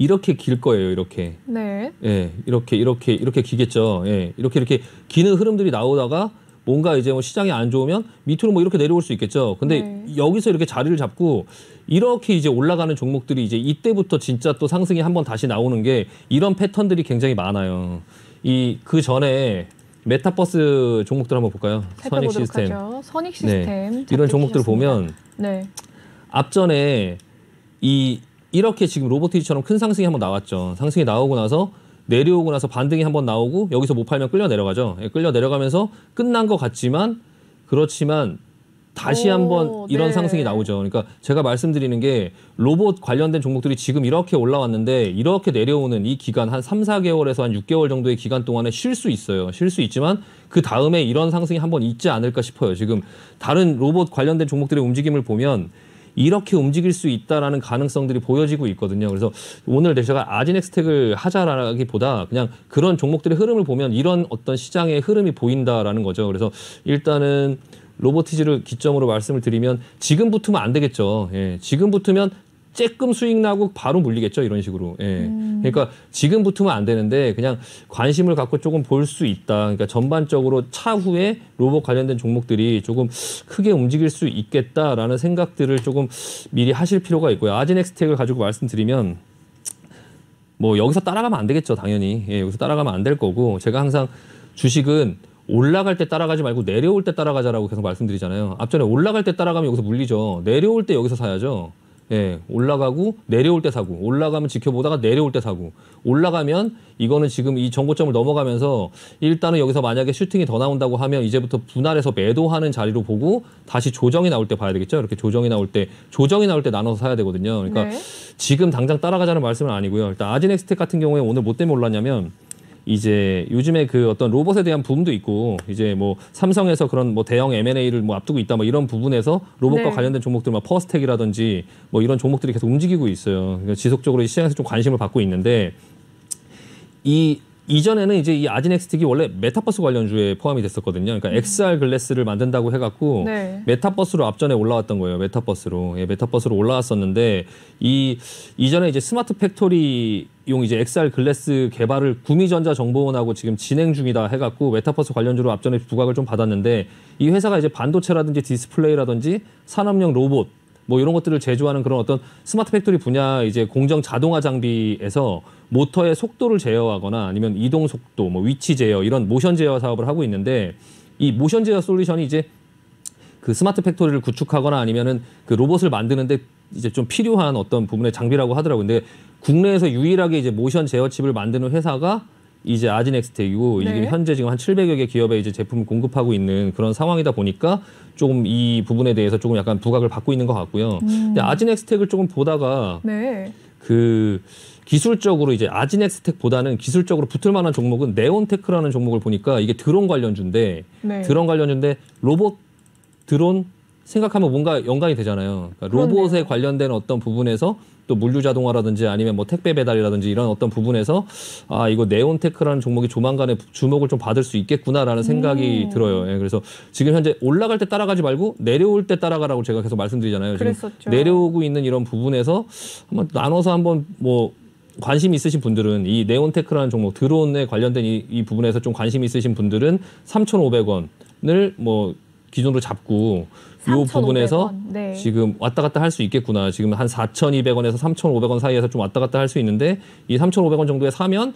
이렇게 길 거예요. 이렇게. 네. 예, 이렇게 기겠죠. 예, 이렇게 기는 흐름들이 나오다가 뭔가 이제 뭐 시장이 안 좋으면 밑으로 뭐 이렇게 내려올 수 있겠죠. 근데 네. 여기서 이렇게 자리를 잡고 이렇게 이제 올라가는 종목들이 이제 이때부터 진짜 또 상승이 한번 다시 나오는 게 이런 패턴들이 굉장히 많아요. 그 전에 메타버스 종목들 한번 볼까요? 선익 시스템. 선익 시스템. 네. 이런 종목들을 보면 네. 앞전에 이렇게 지금 로보티지처럼 큰 상승이 한번 나왔죠. 상승이 나오고 나서 내려오고 나서 반등이 한번 나오고 여기서 못 팔면 끌려 내려가죠. 끌려 내려가면서 끝난 것 같지만 그렇지만 다시 한번 이런 네. 상승이 나오죠. 그러니까 제가 말씀드리는 게 로봇 관련된 종목들이 지금 이렇게 올라왔는데 이렇게 내려오는 이 기간 한 3, 4개월에서 한 6개월 정도의 기간 동안에 쉴 수 있어요. 쉴 수 있지만 그 다음에 이런 상승이 한번 있지 않을까 싶어요. 지금 다른 로봇 관련된 종목들의 움직임을 보면 이렇게 움직일 수 있다라는 가능성들이 보여지고 있거든요. 그래서 오늘 제가 아진엑스텍을 하자라기보다 그냥 그런 종목들의 흐름을 보면 이런 어떤 시장의 흐름이 보인다라는 거죠. 그래서 일단은 로보티지를 기점으로 말씀을 드리면 지금 붙으면 안 되겠죠. 예, 지금 붙으면 쬐끔 수익 나고 바로 물리겠죠. 이런 식으로. 예. 그러니까 지금 붙으면 안 되는데 그냥 관심을 갖고 조금 볼 수 있다. 그러니까 전반적으로 차후에 로봇 관련된 종목들이 조금 크게 움직일 수 있겠다라는 생각들을 조금 미리 하실 필요가 있고요. 아진엑스텍을 가지고 말씀드리면 뭐 여기서 따라가면 안 되겠죠. 당연히. 예, 여기서 따라가면 안 될 거고 제가 항상 주식은 올라갈 때 따라가지 말고 내려올 때 따라가자라고 계속 말씀드리잖아요. 앞전에 올라갈 때 따라가면 여기서 물리죠. 내려올 때 여기서 사야죠. 예, 올라가고 내려올 때 사고 올라가면 지켜보다가 내려올 때 사고 올라가면 이거는 지금 이 정고점을 넘어가면서 일단은 여기서 만약에 슈팅이 더 나온다고 하면 이제부터 분할해서 매도하는 자리로 보고 다시 조정이 나올 때 봐야 되겠죠. 이렇게 조정이 나올 때 나눠서 사야 되거든요. 그러니까 네. 지금 당장 따라가자는 말씀은 아니고요. 일단 아진엑스텍 같은 경우에 오늘 뭐 때문에 올랐냐면 이제 요즘에 그 어떤 로봇에 대한 붐도 있고 이제 뭐 삼성에서 그런 뭐 대형 M&A를 뭐 앞두고 있다 뭐 이런 부분에서 로봇과 네. 관련된 종목들 뭐 퍼스텍이라든지 뭐 이런 종목들이 계속 움직이고 있어요. 그러니까 지속적으로 시장에서 좀 관심을 받고 있는데 이전에는 이제 이 아진엑스텍이 원래 메타버스 관련주에 포함이 됐었거든요. 그러니까 XR 글래스를 만든다고 해갖고 네. 메타버스로 앞전에 올라왔던 거예요. 메타버스로. 예, 메타버스로 올라왔었는데 이전에 이제 스마트 팩토리용 이제 XR 글래스 개발을 구미전자 정보원하고 지금 진행 중이다 해갖고 메타버스 관련주로 앞전에 부각을 좀 받았는데 이 회사가 이제 반도체라든지 디스플레이라든지 산업용 로봇 뭐 이런 것들을 제조하는 그런 어떤 스마트 팩토리 분야 이제 공정 자동화 장비에서 모터의 속도를 제어하거나 아니면 이동 속도, 뭐 위치 제어 이런 모션 제어 사업을 하고 있는데 이 모션 제어 솔루션이 이제 그 스마트 팩토리를 구축하거나 아니면은 그 로봇을 만드는데 이제 좀 필요한 어떤 부분의 장비라고 하더라고요. 근데 국내에서 유일하게 이제 모션 제어 칩을 만드는 회사가 이제 아진엑스텍이고 네. 이게 현재 지금 한 700여 개 기업에 이제 제품을 공급하고 있는 그런 상황이다 보니까 조금 이 부분에 대해서 조금 약간 부각을 받고 있는 것 같고요. 근데 아진엑스텍을 조금 보다가 네. 그 기술적으로 이제 아진엑스텍보다는 기술적으로 붙을 만한 종목은 네온테크라는 종목을 보니까 이게 드론 관련주인데 네. 드론 관련주인데 로봇 드론 생각하면 뭔가 연관이 되잖아요. 그러니까 로봇에 관련된 어떤 부분에서 또 물류 자동화라든지 아니면 뭐 택배 배달이라든지 이런 어떤 부분에서 아 이거 네온테크라는 종목이 조만간에 주목을 좀 받을 수 있겠구나라는 생각이 들어요. 예, 그래서 지금 현재 올라갈 때 따라가지 말고 내려올 때 따라가라고 제가 계속 말씀드리잖아요. 그랬었죠. 지금 내려오고 있는 이런 부분에서 한번 나눠서 한번 뭐 관심 있으신 분들은 이 네온테크라는 종목 드론에 관련된 이 부분에서 좀 관심 있으신 분들은 3,500원을 뭐 기준으로 잡고 이 부분에서 네. 지금 왔다 갔다 할 수 있겠구나. 지금 한 4,200원에서 3,500원 사이에서 좀 왔다 갔다 할 수 있는데 이 3,500원 정도에 사면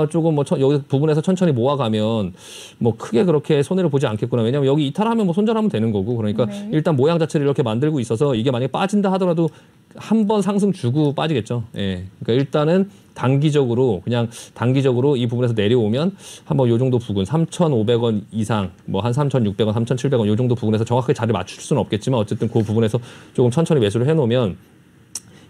조금 뭐 여기 부분에서 천천히 모아가면 뭐 크게 그렇게 손해를 보지 않겠구나. 왜냐하면 여기 이탈하면 뭐 손절하면 되는 거고 그러니까 네. 일단 모양 자체를 이렇게 만들고 있어서 이게 만약에 빠진다 하더라도 한 번 상승 주고 빠지겠죠. 예. 그러니까 일단은 단기적으로 이 부분에서 내려오면 한번 요 정도 부근 3,500원 이상 뭐 한 3,600원, 3,700원 요 정도 부분에서 정확하게 자리 맞출 수는 없겠지만 어쨌든 그 부분에서 조금 천천히 매수를 해놓으면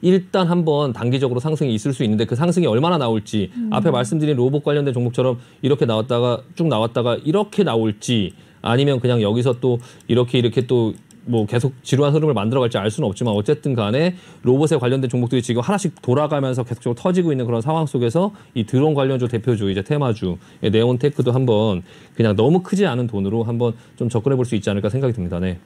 일단 한번 단기적으로 상승이 있을 수 있는데 그 상승이 얼마나 나올지 앞에 말씀드린 로봇 관련된 종목처럼 이렇게 나왔다가 쭉 나왔다가 이렇게 나올지 아니면 그냥 여기서 또 이렇게 또 뭐 계속 지루한 흐름을 만들어갈지 알 수는 없지만 어쨌든 간에 로봇에 관련된 종목들이 지금 하나씩 돌아가면서 계속적으로 터지고 있는 그런 상황 속에서 이 드론 관련주 대표주 이제 테마주 네온테크도 한번 그냥 너무 크지 않은 돈으로 한번 좀 접근해 볼 수 있지 않을까 생각이 듭니다. 네.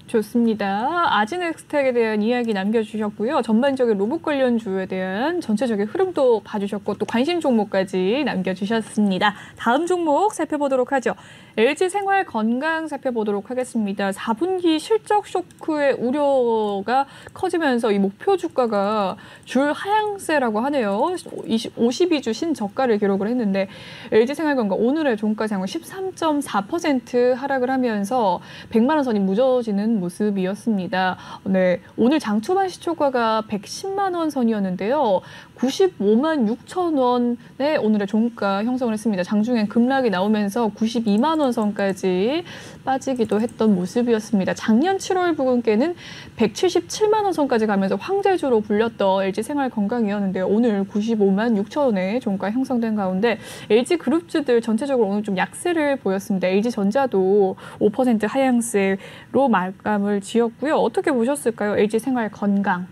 좋습니다. 아지넥스텍에 대한 이야기 남겨주셨고요. 전반적인 로봇 관련주에 대한 전체적인 흐름도 봐주셨고 또 관심 종목까지 남겨주셨습니다. 다음 종목 살펴보도록 하죠. LG생활건강 살펴보도록 하겠습니다. 4분기 실적 쇼크의 우려가 커지면서 이 목표 주가가 줄 하향세라고 하네요. 52주 신저가를 기록을 했는데 LG생활건강 오늘의 종가 상황 13.4% 하락을 하면서 100만 원 선이 무너지는 모습이었습니다. 네, 오늘 장 초반 시초가가 110만 원 선이었는데요. 95만 6천 원에 오늘의 종가 형성을 했습니다. 장중엔 급락이 나오면서 92만 원 선까지 빠지기도 했던 모습이었습니다. 작년 7월 부근께는 177만 원 선까지 가면서 황제주로 불렸던 LG생활건강이었는데요. 오늘 95만 6천 원에 종가 형성된 가운데 LG그룹주들 전체적으로 오늘 좀 약세를 보였습니다. LG전자도 5% 하향세로 마감을 지었고요. 어떻게 보셨을까요? LG생활건강.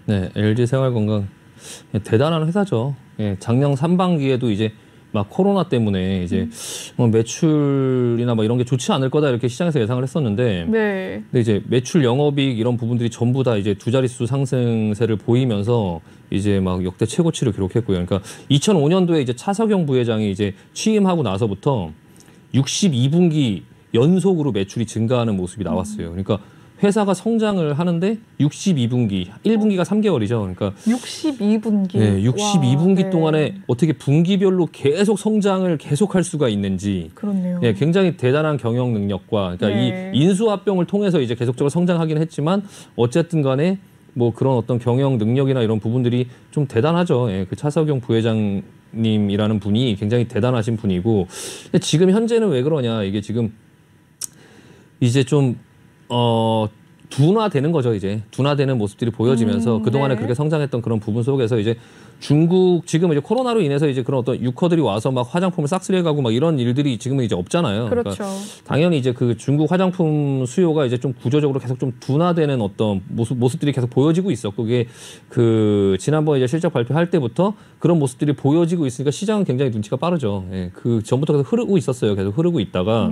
네, LG생활건강 대단한 회사죠. 예, 작년 3반기에도 이제 막 코로나 때문에 이제 뭐 매출이나 뭐 이런 게 좋지 않을 거다 이렇게 시장에서 예상을 했었는데, 네. 근데 이제 매출, 영업이익 이런 부분들이 전부 다 이제 두 자릿수 상승세를 보이면서 이제 막 역대 최고치를 기록했고요. 그러니까 2005년도에 이제 차석영 부회장이 이제 취임하고 나서부터 62분기 연속으로 매출이 증가하는 모습이 나왔어요. 그러니까 회사가 성장을 하는데 62분기, 1분기가 3개월이죠. 그러니까 62분기. 네, 62분기 와, 네. 동안에 어떻게 분기별로 계속 성장을 계속할 수가 있는지. 그렇네요. 네, 굉장히 대단한 경영 능력과 그러니까 네. 이 인수합병을 통해서 이제 계속적으로 성장하긴 했지만 어쨌든 간에 뭐 그런 어떤 경영 능력이나 이런 부분들이 좀 대단하죠. 예, 그 차석영 부회장님이라는 분이 굉장히 대단하신 분이고, 근데 지금 현재는 왜 그러냐, 이게 지금 이제 좀 둔화되는 거죠. 이제 둔화되는 모습들이 보여지면서 그동안에 네. 그렇게 성장했던 그런 부분 속에서 이제 중국 지금 이제 코로나로 인해서 이제 그런 어떤 유커들이 와서 막 화장품을 싹쓸이해가고 막 이런 일들이 지금은 이제 없잖아요. 그렇죠. 그러니까 당연히 이제 그 중국 화장품 수요가 이제 좀 구조적으로 계속 좀 둔화되는 어떤 모습들이 계속 보여지고 있었고, 그게 그 지난번 이제 실적 발표할 때부터 그런 모습들이 보여지고 있으니까 시장은 굉장히 눈치가 빠르죠. 예, 그 전부터 계속 흐르고 있었어요. 계속 흐르고 있다가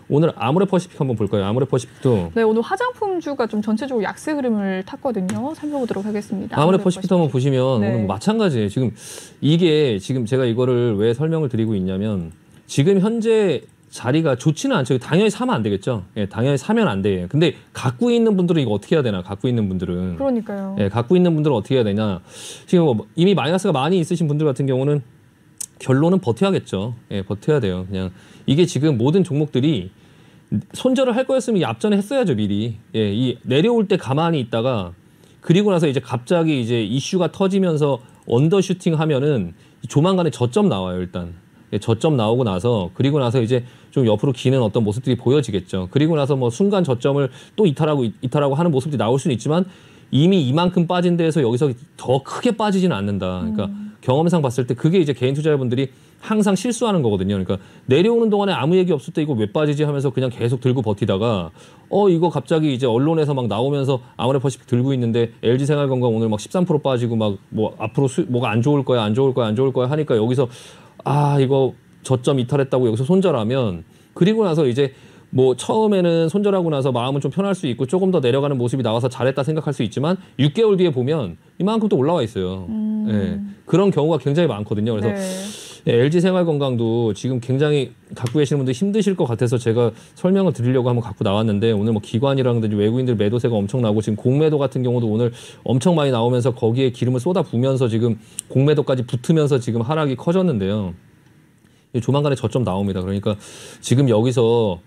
오늘 아모레퍼시픽 한번 볼까요? 아모레퍼시픽도 네, 오늘 화장품주가 좀 전체적으로 약세 흐름을 탔거든요. 살펴보도록 하겠습니다. 아모레퍼시픽도 한번 보시면 네. 오늘 뭐 마찬가지예요. 지금 이게 지금 제가 이거를 왜 설명을 드리고 있냐면 지금 현재 자리가 좋지는 않죠. 당연히 사면 안 되겠죠. 예, 당연히 사면 안 돼요. 근데 갖고 있는 분들은 이거 어떻게 해야 되나? 갖고 있는 분들은. 그러니까요. 예, 갖고 있는 분들은 어떻게 해야 되냐? 지금 뭐 이미 마이너스가 많이 있으신 분들 같은 경우는 결론은 버텨야겠죠. 예, 버텨야 돼요. 그냥 이게 지금 모든 종목들이 손절을 할 거였으면 앞전에 했어야죠, 미리. 예, 이 내려올 때 가만히 있다가 그리고 나서 이제 갑자기 이제 이슈가 터지면서 언더슈팅 하면은 조만간에 저점 나와요, 일단. 예, 저점 나오고 나서 그리고 나서 이제 좀 옆으로 기는 어떤 모습들이 보여지겠죠. 그리고 나서 뭐 순간 저점을 또 이탈하고 하는 모습들이 나올 수는 있지만 이미 이만큼 빠진 데에서 여기서 더 크게 빠지지는 않는다. 그러니까 경험상 봤을 때 그게 이제 개인 투자자분들이 항상 실수하는 거거든요. 그러니까 내려오는 동안에 아무 얘기 없을 때 이거 왜 빠지지 하면서 그냥 계속 들고 버티다가 이거 갑자기 이제 언론에서 막 나오면서 아모레퍼시픽 들고 있는데 LG생활건강 오늘 막 13% 빠지고 막 뭐 앞으로 뭐가 안 좋을 거야 하니까 여기서 이거 저점 이탈했다고 여기서 손절하면 그리고 나서 이제 뭐 처음에는 손절하고 나서 마음은 좀 편할 수 있고 조금 더 내려가는 모습이 나와서 잘했다 생각할 수 있지만 6개월 뒤에 보면 이만큼 또 올라와 있어요. 예, 그런 경우가 굉장히 많거든요. 그래서 네, LG생활건강도 지금 굉장히 갖고 계시는 분들 힘드실 것 같아서 제가 설명을 드리려고 한번 갖고 나왔는데 오늘 뭐 기관이라든지 외국인들 매도세가 엄청나고 지금 공매도 같은 경우도 오늘 엄청 많이 나오면서 거기에 기름을 쏟아 부으면서 지금 공매도까지 붙으면서 지금 하락이 커졌는데요. 조만간에 저점 나옵니다. 그러니까 지금 여기서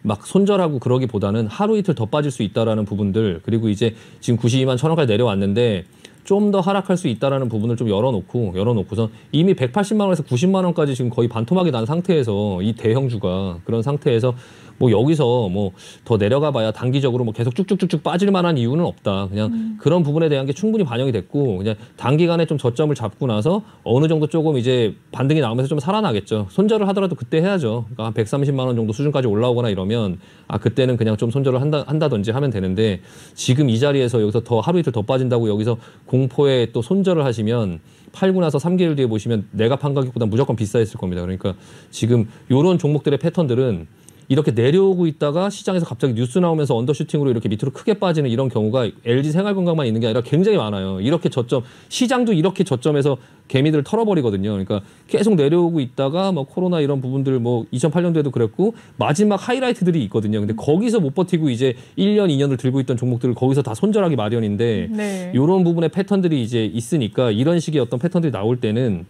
막 손절하고 그러기보다는 하루 이틀 더 빠질 수 있다라는 부분들, 그리고 이제 지금 92만 1,000원까지 내려왔는데 좀 더 하락할 수 있다라는 부분을 좀 열어놓고선 이미 180만 원에서 90만 원까지 지금 거의 반토막이 난 상태에서 이 대형주가 그런 상태에서 뭐 여기서 뭐 더 내려가 봐야 단기적으로 뭐 계속 쭉쭉쭉쭉 빠질 만한 이유는 없다. 그냥 그런 부분에 대한 게 충분히 반영이 됐고 그냥 단기간에 좀 저점을 잡고 나서 어느 정도 조금 이제 반등이 나오면서 좀 살아나겠죠. 손절을 하더라도 그때 해야죠. 그러니까 한 130만 원 정도 수준까지 올라오거나 이러면 그때는 그냥 좀 손절을 한다든지 하면 되는데 지금 이 자리에서 여기서 더 하루 이틀 더 빠진다고 여기서 공포에 또 손절을 하시면 팔고 나서 3개월 뒤에 보시면 내가 판 가격보다 무조건 비싸졌을 겁니다. 그러니까 지금 이런 종목들의 패턴들은 이렇게 내려오고 있다가 시장에서 갑자기 뉴스 나오면서 언더슈팅으로 이렇게 밑으로 크게 빠지는 이런 경우가 LG 생활건강만 있는 게 아니라 굉장히 많아요. 이렇게 저점, 시장도 이렇게 저점에서 개미들을 털어버리거든요. 그러니까 계속 내려오고 있다가 뭐 코로나 이런 부분들 뭐 2008년도에도 그랬고 마지막 하이라이트들이 있거든요. 근데 거기서 못 버티고 이제 1년, 2년을 들고 있던 종목들을 거기서 다 손절하기 마련인데 네. 이런 부분의 패턴들이 이제 있으니까 이런 식의 어떤 패턴들이 나올 때는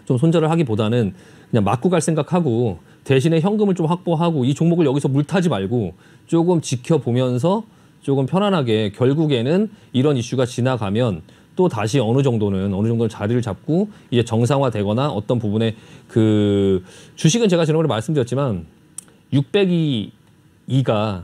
좀 손절을 하기보다는 그냥 맞고 갈 생각하고 대신에 현금을 좀 확보하고 이 종목을 여기서 물타지 말고 조금 지켜보면서 조금 편안하게 결국에는 이런 이슈가 지나가면 또 다시 어느 정도는 자리를 잡고 이제 정상화되거나 어떤 부분에 그 주식은 제가 지난번에 말씀드렸지만 602가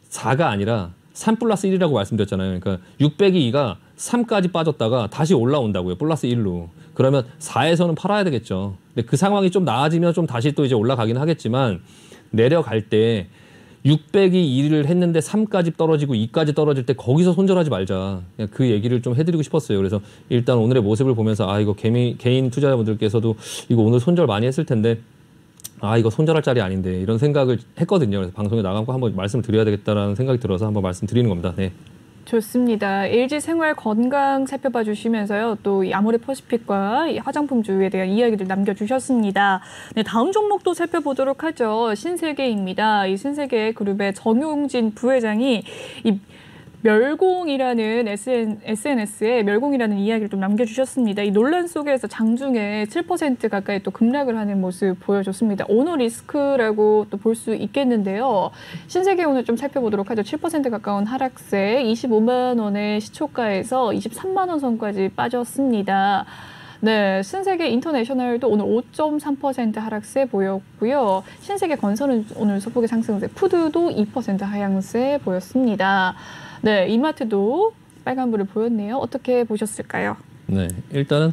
4가 아니라 3+1이라고 말씀드렸잖아요. 그러니까 602가 3까지 빠졌다가 다시 올라온다고요. 플러스 1로. 그러면 4에서는 팔아야 되겠죠. 근데 그 상황이 좀 나아지면 좀 다시 또 이제 올라가긴 하겠지만 내려갈 때 600이 1을 했는데 3까지 떨어지고 2까지 떨어질 때 거기서 손절하지 말자. 그냥 그 얘기를 좀 해드리고 싶었어요. 그래서 일단 오늘의 모습을 보면서 아 이거 개인 투자자분들께서도 이거 오늘 손절 많이 했을 텐데 아 이거 손절할 자리 아닌데 이런 생각을 했거든요. 그래서 방송에 나가고 한번 말씀을 드려야 되겠다라는 생각이 들어서 한번 말씀드리는 겁니다. 네. 좋습니다. LG 생활 건강 살펴봐 주시면서요. 또 이 아모레퍼시픽과 이 화장품주에 대한 이야기들 남겨주셨습니다. 네, 다음 종목도 살펴보도록 하죠. 신세계입니다. 이 신세계 그룹의 정용진 부회장이 이 멸공이라는 SNS에 멸공이라는 이야기를 좀 남겨주셨습니다. 이 논란 속에서 장중에 7% 가까이 또 급락을 하는 모습 보여줬습니다. 오너 리스크라고 또 볼 수 있겠는데요. 신세계 오늘 좀 살펴보도록 하죠. 7% 가까운 하락세, 25만 원의 시초가에서 23만 원 선까지 빠졌습니다. 네, 신세계 인터내셔널도 오늘 5.3% 하락세 보였고요. 신세계 건설은 오늘 소폭의 상승세, 푸드도 2% 하향세 보였습니다. 네, 이마트도 빨간불을 보였네요. 어떻게 보셨을까요? 네, 일단은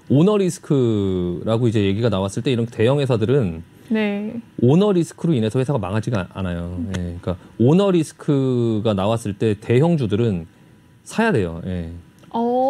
오너 리스크라고 이제 얘기가 나왔을 때 이런 대형 회사들은 네. 오너 리스크로 인해서 회사가 망하지가 않아요. 예, 그러니까 오너 리스크가 나왔을 때 대형주들은 사야 돼요. 예.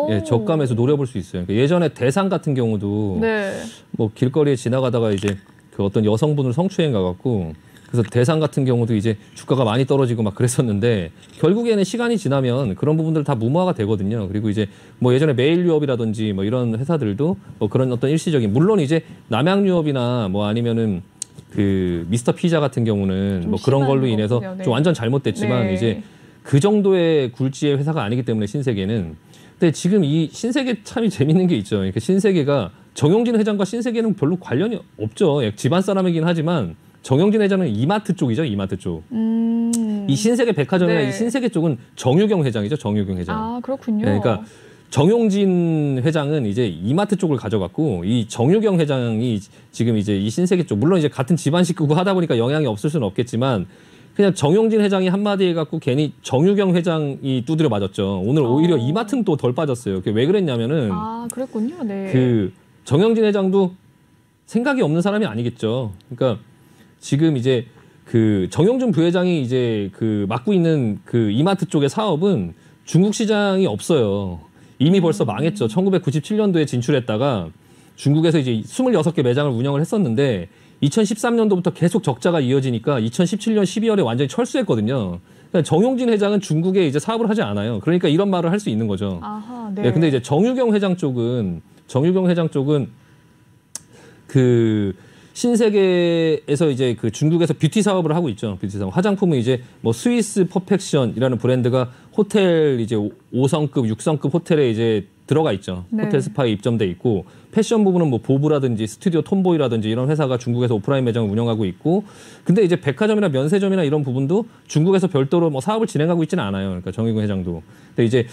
예, 저가에서 노려볼 수 있어요. 그러니까 예전에 대상 같은 경우도 네. 뭐 길거리에 지나가다가 이제 그 어떤 여성분을 성추행 가갖고 그래서 대상 같은 경우도 이제 주가가 많이 떨어지고 막 그랬었는데 결국에는 시간이 지나면 그런 부분들 다 무마가 되거든요. 그리고 이제 뭐 예전에 메일유업이라든지 뭐 이런 회사들도 뭐 그런 어떤 일시적인 물론 이제 남양유업이나 뭐 아니면은 그 미스터 피자 같은 경우는 뭐 그런 걸로 인해서 네. 좀 완전 잘못됐지만 네. 이제 그 정도의 굴지의 회사가 아니기 때문에 신세계는 근데 지금 이 신세계 참 재밌는 게 있죠. 그러니까 신세계가 정용진 회장과 신세계는 별로 관련이 없죠. 집안 사람이긴 하지만 정용진 회장은 이마트 쪽이죠. 이마트 쪽. 이 신세계 백화점이나 네. 이 신세계 쪽은 정유경 회장이죠. 정유경 회장. 아, 그렇군요. 네, 그러니까 정용진 회장은 이제 이마트 쪽을 가져갔고 이 정유경 회장이 지금 이제 이 신세계 쪽 물론 이제 같은 집안 식구고 하다 보니까 영향이 없을 수는 없겠지만 그냥 정용진 회장이 한마디 해갖고 괜히 정유경 회장이 두드려 맞았죠. 오늘 오히려 이마트는 또 덜 빠졌어요. 그게 왜 그랬냐면은 아, 그랬군요. 네. 그 정영진 회장도 생각이 없는 사람이 아니겠죠. 그러니까 지금 이제 그 정영준 부회장이 이제 그 맡고 있는 그 이마트 쪽의 사업은 중국 시장이 없어요. 이미 벌써 망했죠. 1997년도에 진출했다가 중국에서 이제 26개 매장을 운영을 했었는데 2013년도부터 계속 적자가 이어지니까 2017년 12월에 완전히 철수했거든요. 그러니까 정용진 회장은 중국에 이제 사업을 하지 않아요. 그러니까 이런 말을 할 수 있는 거죠. 아하, 네. 네, 근데 이제 정유경 회장 쪽은 그 신세계에서 이제 그 중국에서 뷰티 사업을 하고 있죠. 뷰티 사업. 화장품은 이제 뭐 스위스 퍼펙션이라는 브랜드가 호텔 이제 5성급, 6성급 호텔에 이제 들어가 있죠. 네. 호텔 스파에 입점돼 있고 패션 부분은 뭐 보브라든지 스튜디오 톰보이라든지 이런 회사가 중국에서 오프라인 매장을 운영하고 있고 근데 이제 백화점이나 면세점이나 이런 부분도 중국에서 별도로 뭐 사업을 진행하고 있지는 않아요. 그러니까 정유경 회장도. 근데 이제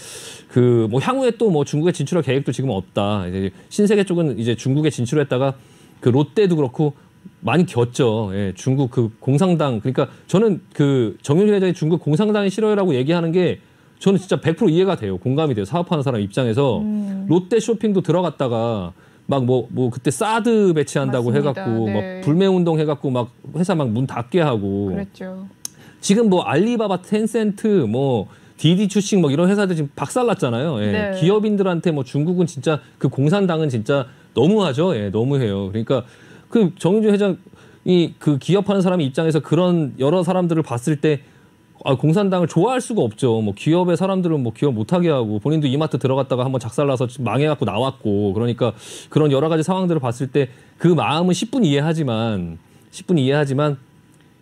그 뭐 향후에 또 뭐 중국에 진출할 계획도 지금 없다. 이제 신세계 쪽은 이제 중국에 진출했다가 그 롯데도 그렇고 많이 겼죠. 예, 중국 그 공산당 그러니까 저는 그 정유진 회장이 중국 공산당이 싫어요라고 얘기하는 게 저는 진짜 100% 이해가 돼요. 공감이 돼요. 사업하는 사람 입장에서 롯데 쇼핑도 들어갔다가 막 뭐 그때 사드 배치한다고 맞습니다. 해갖고 네. 막 불매운동 해갖고 막 회사 막 문 닫게 하고 그랬죠. 지금 뭐 알리바바, 텐센트, 뭐 디디 추싱 뭐 이런 회사들 지금 박살났잖아요. 예. 네. 기업인들한테 뭐 중국은 진짜 그 공산당은 진짜 너무하죠. 예, 너무해요. 그러니까 그 정유진 회장 그 기업하는 사람 입장에서 그런 여러 사람들을 봤을 때 공산당을 좋아할 수가 없죠. 뭐 기업의 사람들은 뭐 기업 못하게 하고 본인도 이마트 들어갔다가 한번 작살나서 망해갖고 나왔고 그러니까 그런 여러 가지 상황들을 봤을 때 그 마음은 10분 이해하지만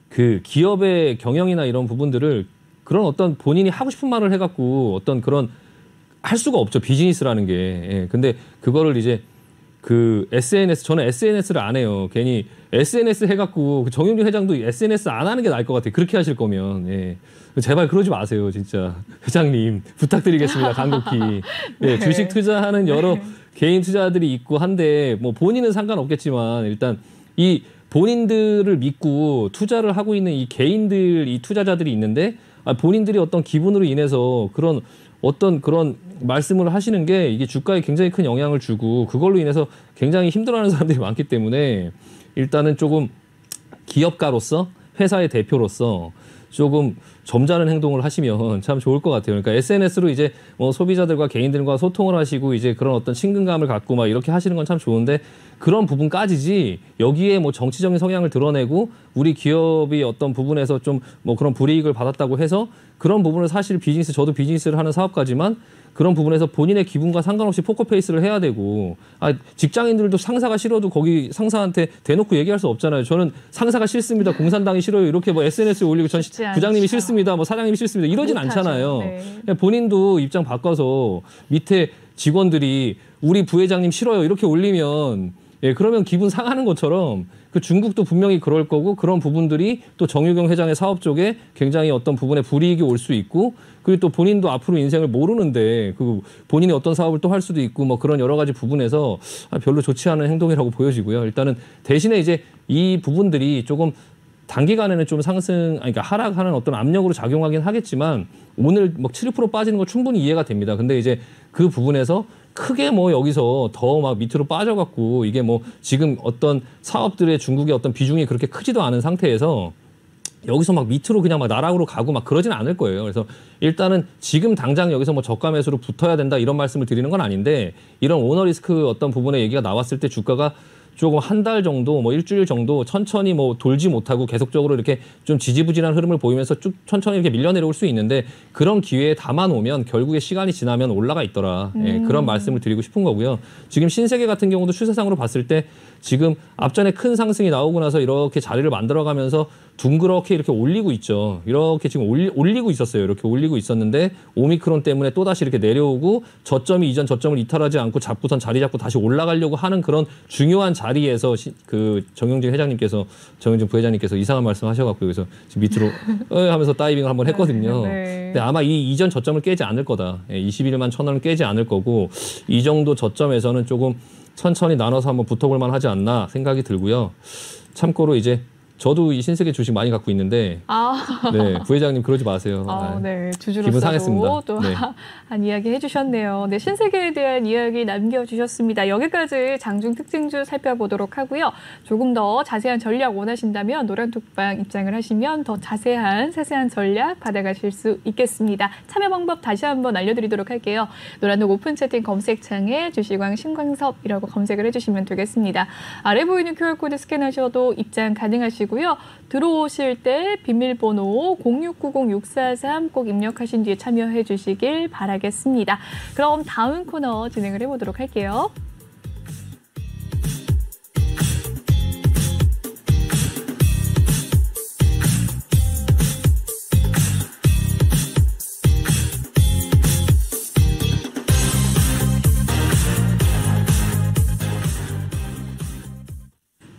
그 기업의 경영이나 이런 부분들을 그런 어떤 본인이 하고 싶은 말을 해갖고 어떤 그런 할 수가 없죠. 비즈니스라는 게. 예. 근데 그거를 이제 그 SNS, 저는 SNS를 안 해요. 괜히 SNS 해갖고 그 정영진 회장도 SNS 안 하는 게 나을 것 같아요. 그렇게 하실 거면. 예. 제발 그러지 마세요. 진짜. 회장님 부탁드리겠습니다. 간곡히. 네. 예. 주식 투자하는 여러 개인 투자들이 있고 한데 뭐 본인은 상관없겠지만 일단 이 본인들을 믿고 투자를 하고 있는 이 개인들, 이 투자자들이 있는데 본인들이 어떤 기분으로 인해서 그런 어떤 그런 말씀을 하시는 게 이게 주가에 굉장히 큰 영향을 주고 그걸로 인해서 굉장히 힘들어하는 사람들이 많기 때문에 일단은 조금 기업가로서 회사의 대표로서 조금 점잖은 행동을 하시면 참 좋을 것 같아요. 그러니까 SNS로 이제 뭐 소비자들과 개인들과 소통을 하시고 이제 그런 어떤 친근감을 갖고 막 이렇게 하시는 건 참 좋은데 그런 부분까지지 여기에 뭐 정치적인 성향을 드러내고 우리 기업이 어떤 부분에서 좀 뭐 그런 불이익을 받았다고 해서 그런 부분을 사실 비즈니스 저도 비즈니스를 하는 사업가지만 그런 부분에서 본인의 기분과 상관없이 포커페이스를 해야 되고 직장인들도 상사가 싫어도 거기 상사한테 대놓고 얘기할 수 없잖아요. 저는 상사가 싫습니다. 공산당이 싫어요. 이렇게 뭐 SNS에 올리고 전 부장님이 싫습니다. 뭐 사장님이 싫습니다. 이러진 않잖아요. 네. 본인도 입장 바꿔서 밑에 직원들이 우리 부회장님 싫어요. 이렇게 올리면 예, 그러면 기분 상하는 것처럼 그 중국도 분명히 그럴 거고 그런 부분들이 또 정유경 회장의 사업 쪽에 굉장히 어떤 부분에 불이익이 올 수 있고 그리고 또 본인도 앞으로 인생을 모르는데 그 본인이 어떤 사업을 또 할 수도 있고 뭐 그런 여러 가지 부분에서 별로 좋지 않은 행동이라고 보여지고요. 일단은 대신에 이제 이 부분들이 조금 단기간에는 좀 그러니까 하락하는 어떤 압력으로 작용하긴 하겠지만 오늘 뭐 7% 빠지는 거 충분히 이해가 됩니다. 근데 이제 그 부분에서 크게 뭐 여기서 더 막 밑으로 빠져갖고 이게 뭐 지금 어떤 사업들의 중국의 어떤 비중이 그렇게 크지도 않은 상태에서 여기서 막 밑으로 그냥 막 나락으로 가고 막 그러진 않을 거예요. 그래서 일단은 지금 당장 여기서 뭐 저가 매수로 붙어야 된다 이런 말씀을 드리는 건 아닌데 이런 오너 리스크 어떤 부분의 얘기가 나왔을 때 주가가 조금 한 달 정도 뭐 일주일 정도 천천히 뭐 돌지 못하고 계속적으로 이렇게 좀 지지부진한 흐름을 보이면서 쭉 천천히 이렇게 밀려 내려올 수 있는데 그런 기회에 담아놓으면 결국에 시간이 지나면 올라가 있더라. 예, 그런 말씀을 드리고 싶은 거고요. 지금 신세계 같은 경우도 추세상으로 봤을 때 지금 앞전에 큰 상승이 나오고 나서 이렇게 자리를 만들어가면서 둥그렇게 이렇게 올리고 있죠. 이렇게 지금 올리고 있었어요. 이렇게 올리고 있었는데 오미크론 때문에 또다시 이렇게 내려오고 저점이 이전 저점을 이탈하지 않고 잡고선 자리 잡고 다시 올라가려고 하는 그런 중요한 자리에서 그 정영진 회장님께서 정영진 부회장님께서 이상한 말씀 하셔갖고 여기서 지금 밑으로 하면서 다이빙을 한번 했거든요. 네. 근데 아마 이 이전 저점을 깨지 않을 거다. 21만 1,000원을 깨지 않을 거고 이 정도 저점에서는 조금 천천히 나눠서 한번 붙어볼 만하지 않나 생각이 들고요. 참고로 이제 저도 이 신세계 주식 많이 갖고 있는데 네, 부회장님 그러지 마세요. 네, 주주로서도 또 네. 한 이야기 해주셨네요. 네, 신세계에 대한 이야기 남겨주셨습니다. 여기까지 장중 특징주 살펴보도록 하고요. 조금 더 자세한 전략 원하신다면 노란톡방 입장을 하시면 더 자세한 세세한 전략 받아가실 수 있겠습니다. 참여 방법 다시 한번 알려드리도록 할게요. 노란톡 오픈 채팅 검색창에 주식왕 신광섭이라고 검색을 해주시면 되겠습니다. 아래 보이는 QR코드 스캔하셔도 입장 가능하시고 들어오실 때 비밀번호 0690643 꼭 입력하신 뒤에 참여해 주시길 바라겠습니다. 그럼 다음 코너 진행을 해보도록 할게요.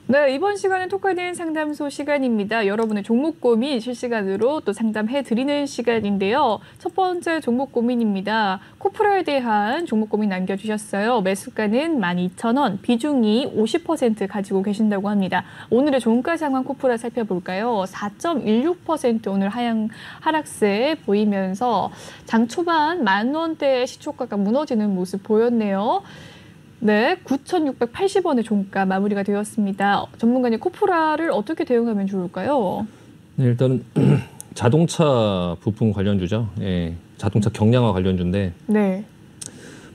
네, 이번 시간은 토크하는 상담소 시간입니다. 여러분의 종목 고민 실시간으로 또 상담해드리는 시간인데요. 첫 번째 종목 고민입니다. 코프라에 대한 종목 고민 남겨주셨어요. 매수가는 12,000원, 비중이 50% 가지고 계신다고 합니다. 오늘의 종가 상황 코프라 살펴볼까요? 4.16% 오늘 하락세 보이면서 장 초반 10,000원대의 시초가가 무너지는 모습 보였네요. 네, 9,680원의 종가 마무리가 되었습니다. 전문가님, 코프라를 어떻게 대응하면 좋을까요? 네, 일단은 자동차 부품 관련주죠. 예, 자동차 경량화 관련주인데 네.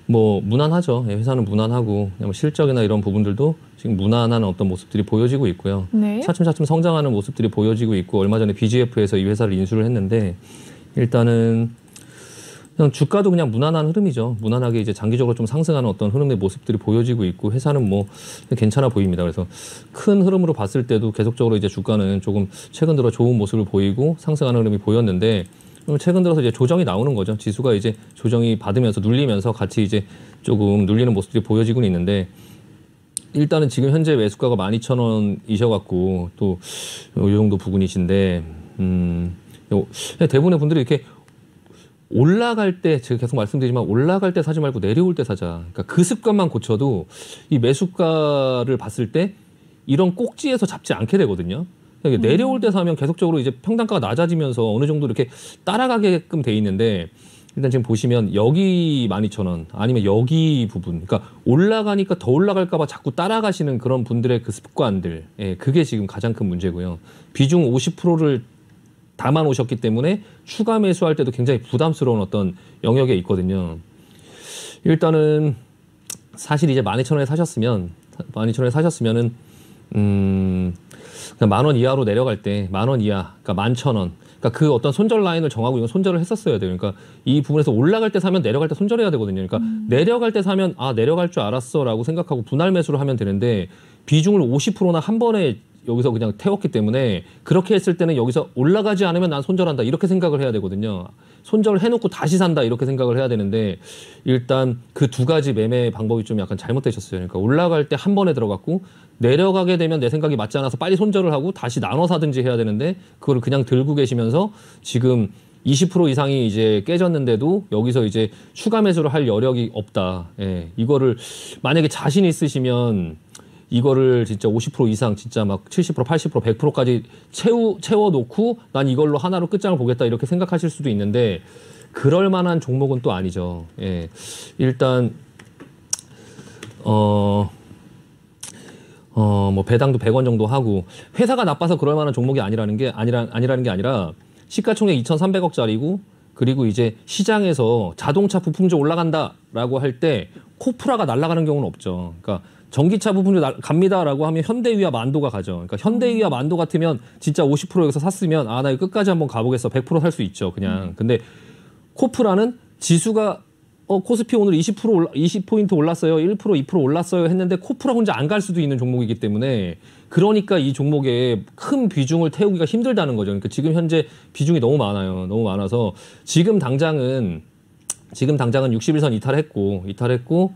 뭐 무난하죠. 회사는 무난하고 실적이나 이런 부분들도 지금 무난한 어떤 모습들이 보여지고 있고요. 네. 차츰차츰 성장하는 모습들이 보여지고 있고 얼마 전에 BGF에서 이 회사를 인수를 했는데 일단은 그냥 주가도 그냥 무난한 흐름이죠. 무난하게 이제 장기적으로 좀 상승하는 어떤 흐름의 모습들이 보여지고 있고 회사는 뭐 괜찮아 보입니다. 그래서 큰 흐름으로 봤을 때도 계속적으로 이제 주가는 조금 최근 들어 좋은 모습을 보이고 상승하는 흐름이 보였는데 최근 들어서 이제 조정이 나오는 거죠. 지수가 이제 조정이 받으면서 눌리면서 같이 이제 조금 눌리는 모습들이 보여지고는 있는데 일단은 지금 현재 매수가가 12,000원이셔갖고 또 이 정도 부분이신데 대부분의 분들이 이렇게 올라갈 때 제가 계속 말씀드리지만 올라갈 때 사지 말고 내려올 때 사자. 그러니까 그 습관만 고쳐도 이 매수가를 봤을 때 이런 꼭지에서 잡지 않게 되거든요. 그러니까 내려올 때 사면 계속적으로 이제 평단가가 낮아지면서 어느 정도 이렇게 따라가게끔 돼 있는데 일단 지금 보시면 여기 12,000원 아니면 여기 부분 그러니까 올라가니까 더 올라갈까 봐 자꾸 따라가시는 그런 분들의 그 습관들 그게 지금 가장 큰 문제고요. 비중 50%를 담아 놓으셨기 때문에 추가 매수할 때도 굉장히 부담스러운 어떤 영역에 있거든요. 일단은 사실 이제 12,000원에 사셨으면은 그냥 10,000원 이하로 내려갈 때 10,000원 이하, 그러니까 11,000원. 그러니까 그 어떤 손절 라인을 정하고 이건 손절을 했었어야 돼요. 그러니까 이 부분에서 올라갈 때 사면 내려갈 때 손절해야 되거든요. 그러니까 내려갈 때 사면 내려갈 줄 알았어라고 생각하고 분할 매수를 하면 되는데 비중을 50%나 한 번에 여기서 그냥 태웠기 때문에 그렇게 했을 때는 여기서 올라가지 않으면 난 손절한다 이렇게 생각을 해야 되거든요. 손절을 해놓고 다시 산다 이렇게 생각을 해야 되는데 일단 그 두 가지 매매 방법이 좀 약간 잘못되셨어요. 그러니까 올라갈 때 한 번에 들어갔고 내려가게 되면 내 생각이 맞지 않아서 빨리 손절을 하고 다시 나눠 사든지 해야 되는데 그걸 그냥 들고 계시면서 지금 20% 이상이 이제 깨졌는데도 여기서 이제 추가 매수를 할 여력이 없다. 이거를 만약에 자신 있으시면 이거를 진짜 50% 이상 진짜 막 70%, 80%, 100%까지 채워놓고 난 이걸로 하나로 끝장을 보겠다 이렇게 생각하실 수도 있는데 그럴 만한 종목은 또 아니죠. 일단 뭐 배당도 100원 정도 하고 회사가 나빠서 그럴 만한 종목이 아니라는 게 아니라 시가총액 2,300억짜리고 그리고 이제 시장에서 자동차 부품주 올라간다라고 할 때 코프라가 날아가는 경우는 없죠. 그러니까 전기차 부품주 갑니다라고 하면 현대위와 만도가 가죠. 그러니까 현대위와 만도 같으면 진짜 50% 여기서 샀으면 나 이거 끝까지 한번 가보겠어. 100% 살 수 있죠. 그냥. 근데 코프라는 지수가 코스피 오늘 20% 올랐어요. 1%, 2% 올랐어요 했는데 코프라 혼자 안 갈 수도 있는 종목이기 때문에 그러니까 이 종목에 큰 비중을 태우기가 힘들다는 거죠. 그러니까 지금 현재 비중이 너무 많아요. 너무 많아서 지금 당장은 60일선 이탈했고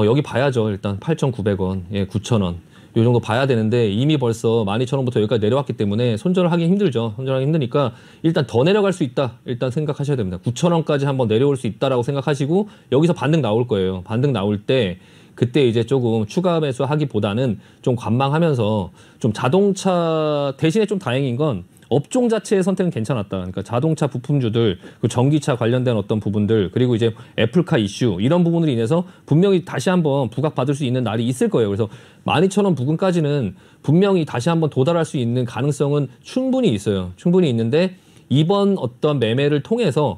여기 봐야죠. 일단 8,900원, 9,000원. 요 정도 봐야 되는데 이미 벌써 12,000원부터 여기까지 내려왔기 때문에 손절을 하기 힘들죠. 손절하기 힘드니까 일단 더 내려갈 수 있다. 일단 생각하셔야 됩니다. 9,000원까지 한번 내려올 수 있다라고 생각하시고 여기서 반등 나올 거예요. 반등 나올 때 그때 이제 조금 추가 매수하기보다는 좀 관망하면서 좀 자동차 대신에 좀 다행인 건 업종 자체의 선택은 괜찮았다. 그러니까 자동차 부품주들, 그 전기차 관련된 어떤 부분들, 그리고 이제 애플카 이슈 이런 부분으로 인해서 분명히 다시 한번 부각받을 수 있는 날이 있을 거예요. 그래서 12,000원 부근까지는 분명히 다시 한번 도달할 수 있는 가능성은 충분히 있어요. 충분히 있는데 이번 어떤 매매를 통해서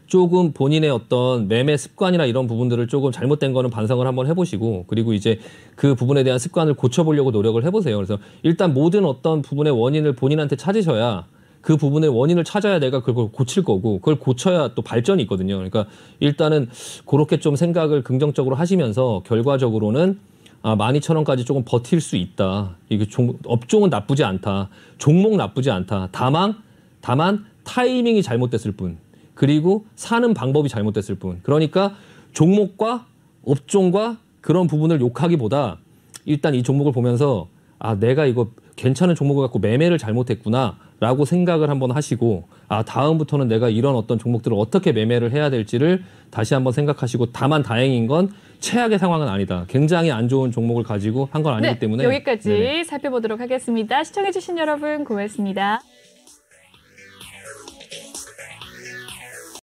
조금 본인의 어떤 매매 습관이나 이런 부분들을 조금 잘못된 거는 반성을 한번 해보시고 그리고 이제 그 부분에 대한 습관을 고쳐보려고 노력을 해보세요. 그래서 일단 모든 어떤 부분의 원인을 본인한테 찾으셔야 그 부분의 원인을 찾아야 내가 그걸 고칠 거고 그걸 고쳐야 또 발전이 있거든요. 그러니까 일단은 그렇게 좀 생각을 긍정적으로 하시면서 결과적으로는 12,000원까지 조금 버틸 수 있다. 이게 업종은 나쁘지 않다. 종목 나쁘지 않다. 다만 타이밍이 잘못됐을 뿐. 그리고 사는 방법이 잘못됐을 뿐. 그러니까 종목과 업종과 그런 부분을 욕하기보다 일단 이 종목을 보면서 내가 이거 괜찮은 종목을 갖고 매매를 잘못했구나 라고 생각을 한번 하시고 다음부터는 내가 이런 어떤 종목들을 어떻게 매매를 해야 될지를 다시 한번 생각하시고 다만 다행인 건 최악의 상황은 아니다. 굉장히 안 좋은 종목을 가지고 한 건 아니기 때문에 여기까지 살펴보도록 하겠습니다. 시청해주신 여러분 고맙습니다.